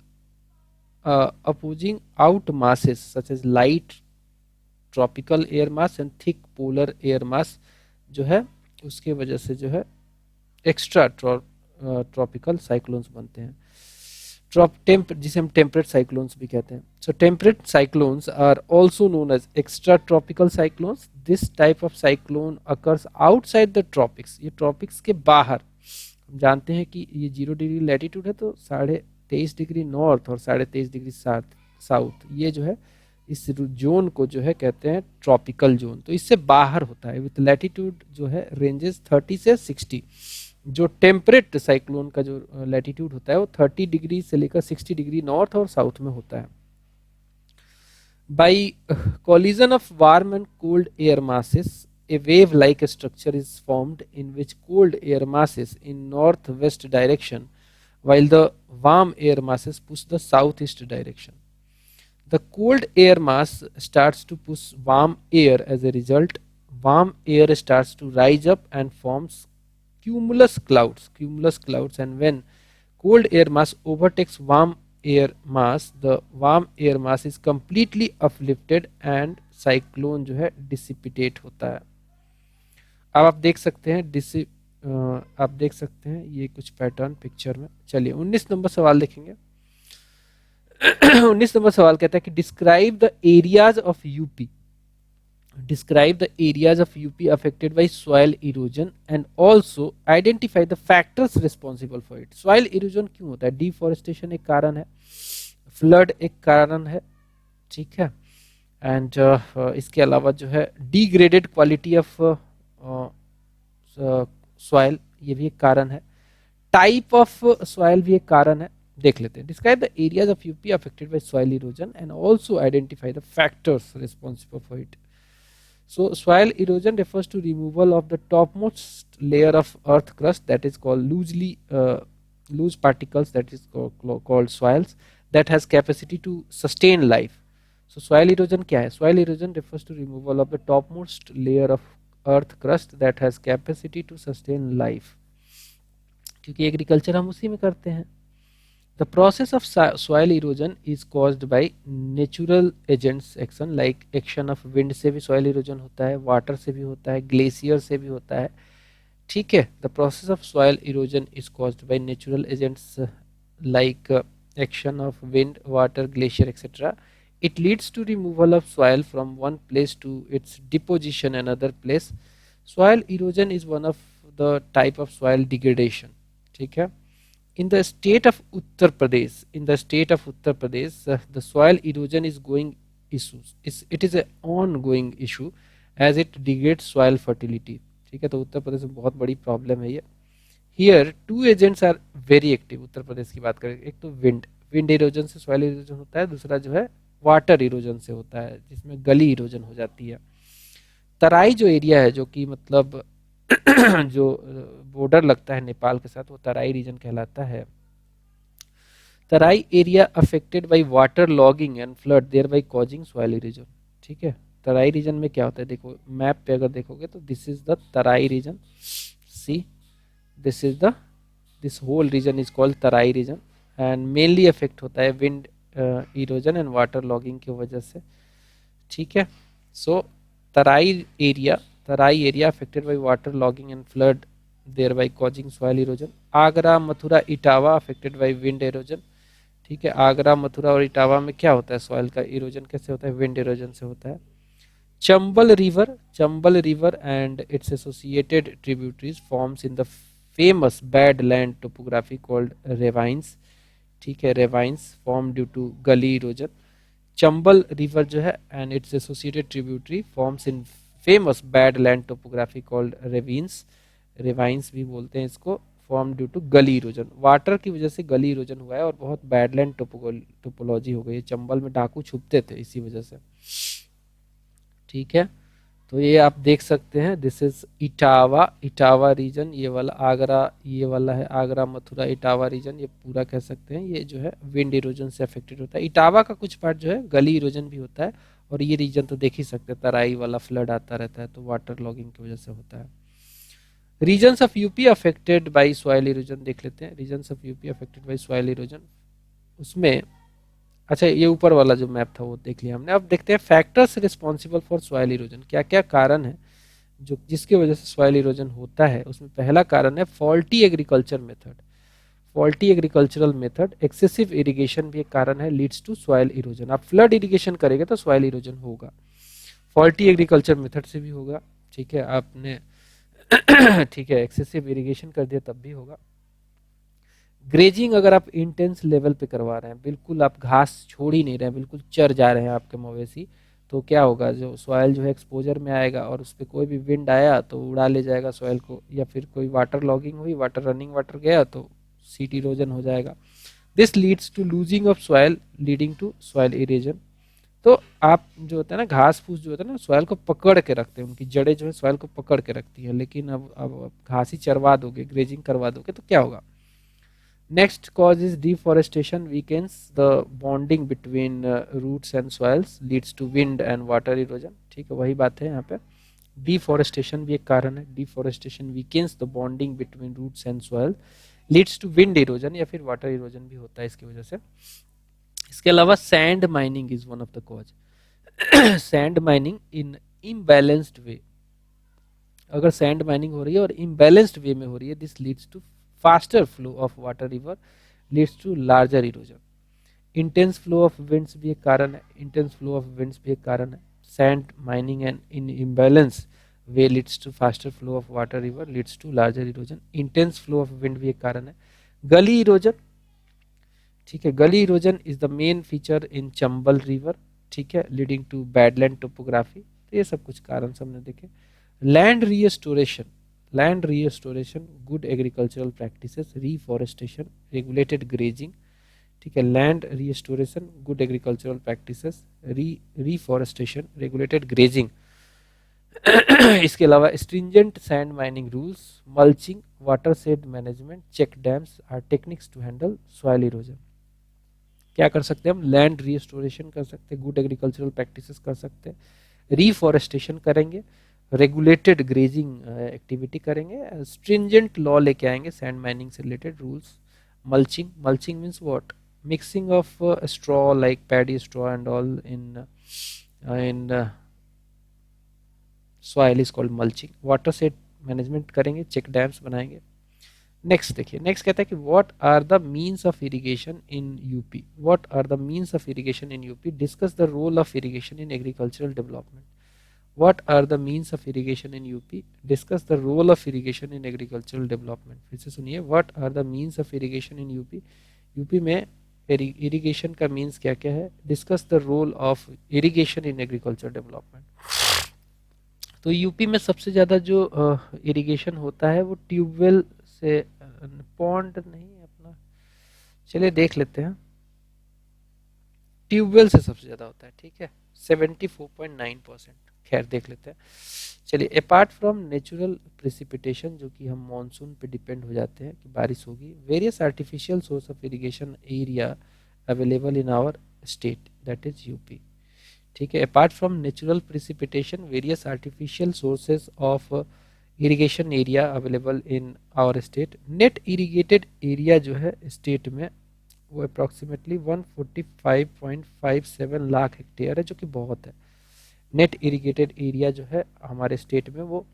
out masses such as light tropical air mass and thick polar air mass जो है उसके वजह से जो है एक्स्ट्रा ट्रॉपिकल साइक्लोन्स बनते हैं. जिसे हम टेम्परेट साइक्लोन्स भी कहते हैं. So temperate cyclones are also known as extra tropical cyclones. This type of cyclone occurs outside the tropics. ये ट्रॉपिक्स के बाहर. हम जानते हैं कि ये 0 डिग्री लैटिट्यूड है तो 23.5 डिग्री नॉर्थ और 23.5 डिग्री साउथ, ये जो है इस जोन को जो है कहते हैं ट्रॉपिकल जोन. तो इससे बाहर होता है विथ लैटिट्यूड जो है रेंजेस 30 से 60. जो टेम्परेट साइक्लोन का जो लैटिट्यूड होता है वो 30 डिग्री से लेकर 60 डिग्री नॉर्थ और साउथ में होता है. By collision of warm and cold air masses, a wave-like structure is formed in which cold air masses in northwest direction while the warm air masses push the southeast direction. The cold air mass starts to push warm air. As a result, warm air starts to rise up and forms cumulus clouds, and when cold air mass overtakes warm air mass, the warm air mass is completely uplifted and cyclone जो है dissipate होता है. अब आप देख सकते हैं ये कुछ पैटर्न पिक्चर में. चलिए 19 नंबर सवाल देखेंगे. 19 नंबर सवाल कहता है कि describe the areas of UP describe the areas of UP affected by soil erosion and also identify the factors responsible for it. Soil erosion क्यों होता है? डिफॉरेस्टेशन एक कारण है, फ्लड एक कारण है, ठीक है, एंड इसके अलावा जो है डिग्रेडेड क्वालिटी ऑफ सॉइल, ये भी एक कारण है, टाइप ऑफ सॉइल भी एक कारण है। देख लेते हैं। Describe the areas of UP affected by soil erosion and also identify the factors responsible for it. So soil erosion refers to removal of the topmost layer of earth crust, that is called loose particles, that is called soils, that has capacity to sustain life. So soil erosion क्या है? Soil erosion refers to removal of the topmost layer of earth crust that has capacity to sustain life. क्योंकि agriculture हम उसी में करते हैं। The process of soil erosion is caused by natural agents action, like action of wind से भी soil erosion होता है, water से भी होता है, glacier से भी होता है, ठीक है। The process of soil erosion is caused by natural agents like action of wind, water, glacier, etc. It leads to removal of soil from one place to its deposition another place. Soil erosion is one of the type of soil degradation, ठीक है। In the state of Uttar Pradesh, the soil erosion is going issues. It is an ongoing issue as it degrades soil fertility. ठीक है, तो उत्तर प्रदेश में बहुत बड़ी problem है ये। Here two agents are very active. Uttar Pradesh की बात करें, एक तो विंड इरोजन से सॉइल इरोजन होता है, दूसरा जो है वाटर इरोजन से होता है, जिसमें गली इरोजन हो जाती है। तराई जो एरिया है, जो कि मतलब जो बॉर्डर लगता है नेपाल के साथ, वो तराई रीजन कहलाता है। Terai area affected by water logging and flood thereby causing soil erosion, ठीक है। तराई रीजन में क्या होता है, देखो मैप पे अगर देखोगे तो this is the Terai region, see this is the this whole region is called Terai region and mainly affect होता है wind erosion and water logging की वजह से, ठीक है। So Terai area affected by water logging and flood thereby causing soil erosion. Agra, Mathura, Etawah affected by wind erosion, ठीक है। आगरा, मथुरा और इटावा में क्या होता है, सॉइल का इरोजन कैसे होता है? विंड इरोजन से होता है। Chambal river and its associated tributaries forms in the famous bad land topography called ravines, ठीक है। Ravines form due to gully erosion. Chambal river जो है and its associated tributary forms in famous bad land topography called ravines, ravines भी बोलते हैं इसको, form due to gully erosion. Water की वजह से गली इरोजन हुआ है और बहुत बैडलैंड टोपोलॉजी हो गई है। चंबल में डाकू छुपते थे इसी वजह से, ठीक है। तो ये आप देख सकते हैं, दिस इज इटावा रीजन, ये वाला आगरा, ये वाला है आगरा, मथुरा, इटावा रीजन, ये पूरा कह सकते हैं ये जो है विंड इरोजन से अफेक्टेड होता है। इटावा का कुछ पार्ट जो है गली इरोजन भी होता है, और ये रीजन तो देख ही सकते हैं, तराई वाला फ्लड आता रहता है तो वाटर लॉगिंग की वजह से होता है। Regions of UP affected by soil erosion देख लेते हैं। Regions of UP affected by soil erosion, उसमें अच्छा ये ऊपर वाला जो मैप था वो देख लिया हमने। अब देखते हैं factors responsible for soil erosion, क्या क्या कारण है जो जिसकी वजह से सॉइल इरोजन होता है। उसमें पहला कारण है faulty agriculture method, faulty agricultural method. Excessive irrigation भी एक कारण है, लीड्स टू सॉइल इरोजन। आप फ्लड इरिगेशन करेंगे तो सॉइल इरोजन होगा, फॉल्टी एग्रीकल्चर मेथड से भी होगा, ठीक है। आपने ठीक है एक्सेसिव इरिगेशन कर दिया तब भी होगा। ग्रेजिंग अगर आप इंटेंस लेवल पे करवा रहे हैं, बिल्कुल आप घास छोड़ ही नहीं रहे हैं, बिल्कुल चर जा रहे हैं आपके मवेशी, तो क्या होगा, जो सॉइल जो है एक्सपोजर में आएगा और उस पर कोई भी विंड आया तो उड़ा ले जाएगा सॉइल को, या फिर कोई वाटर लॉगिंग हुई, वाटर रनिंग वाटर गया तो सीट इरोजन हो जाएगा। This leads to loosing of soil leading to soil erosion. तो आप जो होता है ना, घास फूस जो होता है ना, सॉइल को पकड़ के रखते हैं, उनकी जड़ें जो है सॉइल को पकड़ के रखती है। लेकिन अब घास ही चरवा दोगे, ग्रेजिंग करवा दोगे तो क्या होगा। Next cause is deforestation weakens the bonding between roots and soils, leads to wind and water erosion, ठीक है, वही बात है यहाँ पे। डिफॉरेस्टेशन भी एक कारण है, deforestation weakens the bonding between roots and soil, leads to wind erosion या फिर वाटर इरोजन भी होता है इसकी वजह से। इसके अलावा sand mining is one of the cause. Sand mining in imbalanced way, अगर सैंड माइनिंग हो रही है और इम्बैलेंस्ड वे में हो रही है, this leads to faster flow of water river, leads to larger erosion. Intense flow of winds भी एक कारण है, इंटेंस फ्लो ऑफ विंड्स भी एक कारण है। sand mining and in imbalance way leads to faster flow of water river leads to larger erosion, intense flow of wind भी एक कारण है, गली इरोजन, ठीक है, गली erosion is the main feature in Chambal river, ठीक है, लीडिंग टू बैडलैंड टोपोग्राफी, तो ये सब कुछ कारण हमने देखे। Land restoration, land restoration, good agricultural practices, reforestation, regulated grazing, ठीक है, land restoration, good agricultural practices, reforestation, regulated grazing इसके अलावा stringent sand mining rules, mulching, water shed management, check dams are techniques to handle soil erosion. क्या कर सकते हैं हम, land restoration कर सकते हैं, गुड एग्रीकल्चरल प्रैक्टिसेस कर सकते हैं, रीफॉरेस्टेशन करेंगे, रेगुलेटेड ग्रेजिंग एक्टिविटी करेंगे, स्ट्रिंजेंट लॉ लेके आएंगे सैंड माइनिंग से related rules, mulching, mulching means what, mixing of straw like paddy straw and all in soil is called mulching, watershed management करेंगे, check dams बनाएंगे। Next देखिए, next कहता है कि what are the means of irrigation in UP, what are the means of irrigation in UP, discuss the role of irrigation in agricultural development. What are the means of irrigation in UP, discuss the role of irrigation in agricultural development. फिर से सुनिए, what are the means of irrigation in UP, UP में irrigation का means क्या क्या है, discuss the role of irrigation in agriculture development. तो UP में सबसे ज़्यादा जो इरिगेशन होता है वो ट्यूबवेल से, पॉन्ड नहीं अपना, चलिए देख लेते हैं, ट्यूबवेल से सबसे ज़्यादा होता है, ठीक है, 74.9%। खैर देख लेते हैं, चलिए, अपार्ट फ्रॉम नेचुरल प्रिसिपिटेशन, जो कि हम मानसून पे डिपेंड हो जाते हैं कि बारिश होगी, various artificial source of irrigation area available in our state that is UP, ठीक है, apart from natural precipitation various artificial sources of irrigation area available in our state, net irrigated area जो है स्टेट में वो approximately 145.57 lakh hectare है, जो कि बहुत है। नेट इरिगेटेड एरिया जो है हमारे स्टेट में वो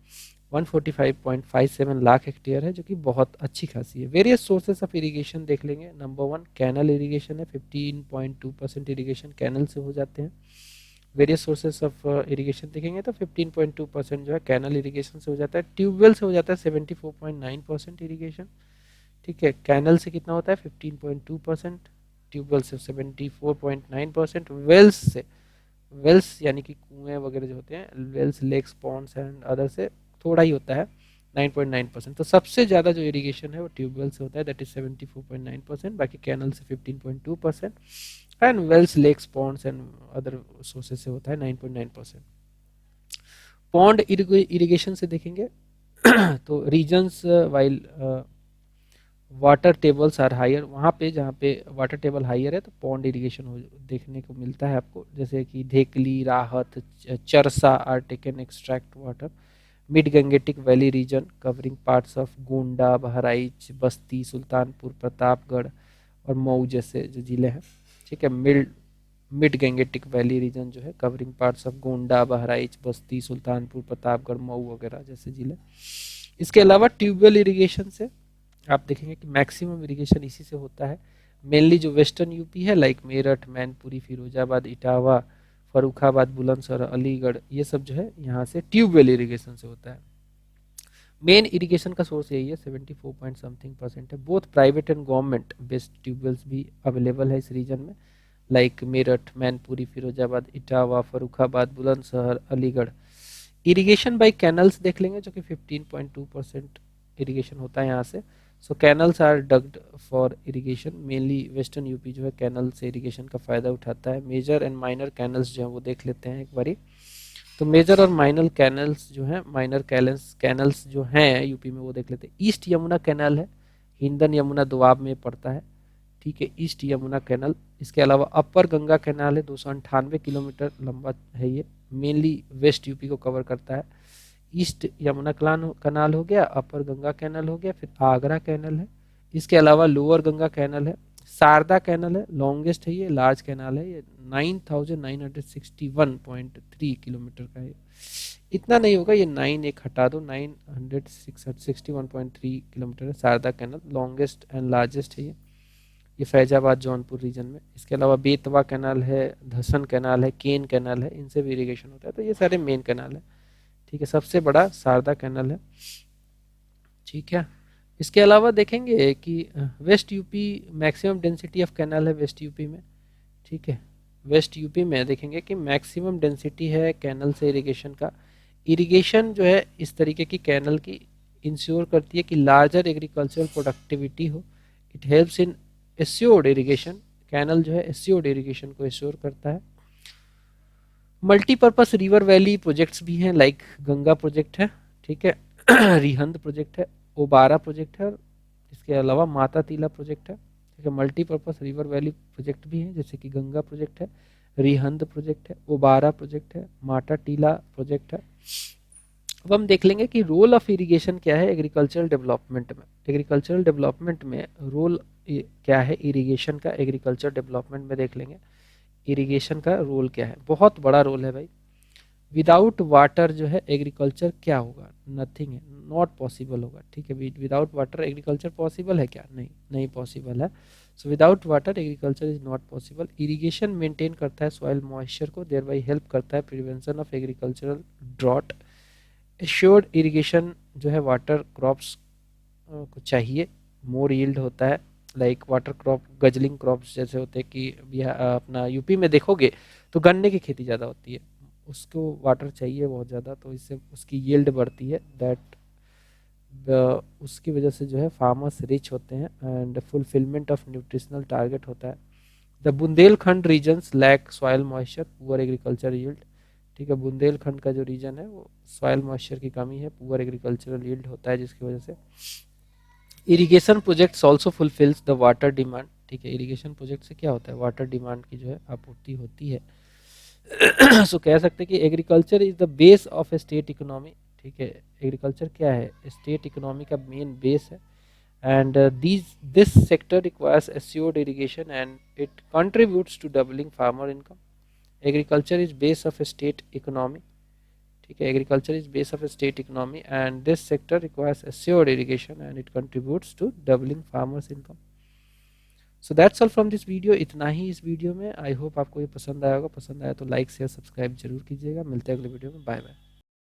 145.57 लाख हेक्टेयर है, जो कि बहुत अच्छी खासी है। वेरियस सोर्सेस ऑफ इरिगेशन देख लेंगे, नंबर 1 कैनल इरिगेशन है, 15.2% इरिगेशन कैनल से हो जाते हैं। वेरियस सोर्सेस ऑफ इरिगेशन देखेंगे तो 15.2% जो है कैनल इरिगेशन से हो जाता है, ट्यूबवेल से हो जाता है 74.9% इरिगेशन, ठीक है, कैनल से कितना होता है 15.2%, ट्यूबवेल से 74.9%, वेल्स से, वेल्स यानी कि कुएं वगैरह जो होते हैं, wells, lakes, ponds and other से थोड़ा ही होता है 9.9%। तो सबसे ज़्यादा जो इरिगेशन है वो ट्यूबवेल से होता है, दैट इज 74.9%, बाकी कैनल से 15.2% and wells, lakes, ponds and other sources से होता है 9.9%। पॉन्ड इरिगेशन से देखेंगे तो reasons while water tables are higher, वहाँ पे जहाँ पे वाटर टेबल हायर है तो पॉन्ड इरिगेशन हो देखने को मिलता है आपको, जैसे कि dhekli, rahat, charsa are taken extract water, mid Gangetic valley region covering parts of Gonda, Bahraich, Basti, Sultanpur, Pratapgarh और मऊ जैसे जो जिले हैं, ठीक है, मिड गंगेटिक वैली रीजन जो है covering parts of Gonda, Bahraich, Basti, Sultanpur, Pratapgarh, Mau वगैरह जैसे जिले। इसके अलावा ट्यूबवेल इरिगेशन से आप देखेंगे कि मैक्सिमम इरिगेशन इसी से होता है, मेनली जो वेस्टर्न यूपी है लाइक मेरठ, मैनपुरी, फिरोजाबाद, इटावा, फरुखाबाद, बुलंदशहर, अलीगढ़, ये सब जो है यहाँ से ट्यूबवेल इरिगेशन से होता है। मेन इरिगेशन का सोर्स यही है, 74 पॉइंट समथिंग परसेंट है। Both private and government based tubewells भी अवेलेबल है इस रीजन में, like Meerut, Mainpuri, Firozabad, Etawah, Farrukhabad, Bulandshahr, Aligarh. Irrigation by canals देख लेंगे, जो कि 15.2% इरिगेशन होता है यहाँ से। So canals are dugged for irrigation, mainly western UP जो है कैनल से इरिगेशन का फ़ायदा उठाता है। मेजर एंड माइनर कैनल्स जो है वो देख लेते हैं एक बारी। तो मेजर और माइनर कैनल्स जो हैं, माइनर कैनल्स जो हैं यूपी में वो देख लेते हैं। ईस्ट यमुना कैनल है, हिंदन यमुना दोआब में पड़ता है, ठीक है, ईस्ट यमुना कैनल। इसके अलावा अपर गंगा कैनाल है, 298 किलोमीटर लंबा है, ये मेनली वेस्ट यूपी को कवर करता है। ईस्ट यमुना कनाल हो गया, अपर गंगा कैनल हो गया, फिर आगरा कैनल है। इसके अलावा लोअर गंगा कैनल है, शारदा कैनल है, लॉन्गेस्ट है, ये लार्ज कैनाल है, ये 9961.3 किलोमीटर का है। इतना नहीं होगा, ये 9 एक हटा दो, 961.3 किलोमीटर है Sharda canal, longest and largest है ये। ये फैजाबाद जौनपुर रीजन में। इसके अलावा बेतवा कैनाल है, धसन कैनाल है, केन कैनाल है, इनसे भी इरिगेशन होता है। तो ये सारे मेन कैनाल है। ठीक है, सबसे बड़ा शारदा कैनाल है। ठीक है, इसके अलावा देखेंगे कि west UP maximum density of canal है वेस्ट यूपी में। ठीक है, वेस्ट यूपी में देखेंगे कि मैक्सिमम डेंसिटी है कैनल से इरिगेशन का। इरिगेशन जो है इस तरीके की कैनल की इंश्योर करती है कि लार्जर एग्रीकल्चरल प्रोडक्टिविटी हो। It helps in assured irrigation. Canal जो है एस्योर्ड इरिगेशन को एस्योर करता है। मल्टीपर्पस रिवर वैली प्रोजेक्ट्स भी हैं, लाइक गंगा प्रोजेक्ट है। ठीक है, रिहंद प्रोजेक्ट है, ओबारा प्रोजेक्ट है, और इसके अलावा माता तीला प्रोजेक्ट है। ठीक है, मल्टीपर्पस रिवर वैली प्रोजेक्ट भी हैं, जैसे कि गंगा प्रोजेक्ट है, रिहंद प्रोजेक्ट है, ओबारा प्रोजेक्ट है, माता टीला प्रोजेक्ट है। अब हम देख लेंगे कि रोल ऑफ इरिगेशन क्या है एग्रीकल्चरल डेवलपमेंट में। एग्रीकल्चरल डेवलपमेंट में रोल क्या है इरिगेशन का, एग्रीकल्चर डेवलपमेंट में देख लेंगे इरिगेशन का रोल क्या है। बहुत बड़ा रोल है भाई। विदाउट वाटर जो है एग्रीकल्चर क्या होगा, नथिंग है, नॉट पॉसिबल होगा। ठीक है, विदाउट वाटर एग्रीकल्चर पॉसिबल है क्या, नहीं, नहीं पॉसिबल है। So without water agriculture is not possible. Irrigation maintain करता है सॉइल मॉइस्चर को, देयर बाई हेल्प करता है prevention of agricultural drought. Assured irrigation जो है वाटर क्रॉप्स को चाहिए, मोर यील्ड होता है। Like water crop guzzling crops जैसे होते हैं कि अपना यूपी में देखोगे तो गन्ने की खेती ज़्यादा होती है, उसको वाटर चाहिए बहुत ज़्यादा, तो इससे उसकी यील्ड बढ़ती है। दैट उसकी वजह से जो है फार्मर्स रिच होते हैं and fulfilment of nutritional target होता है। The Bundelkhand regions lack soil moisture poor agriculture yield. ठीक है, बुंदेलखंड का जो रीजन है वो सॉइल मॉइस्चर की कमी है, पुअर एग्रीकल्चरल यील्ड होता है, जिसकी वजह से irrigation projects also fulfils the water demand. ठीक है, इरिगेशन प्रोजेक्ट से क्या होता है, वाटर डिमांड की जो है आपूर्ति होती है। सो कह सकते हैं कि agriculture is the base of a state economy. ठीक है, एग्रीकल्चर क्या है, स्टेट इकोनॉमी का मेन बेस है। And this sector requires assured irrigation and it contributes to doubling farmer income. Agriculture is base of a state economy. ठीक है, agriculture is base of a state economy and this sector requires assured irrigation and it contributes to doubling farmers income. So that's all from this video, इतना ही इस video में। I hope आपको ये पसंद आया होगा। पसंद आया तो लाइक शेयर सब्सक्राइब जरूर कीजिएगा। मिलते हैं अगले वीडियो में। Bye bye.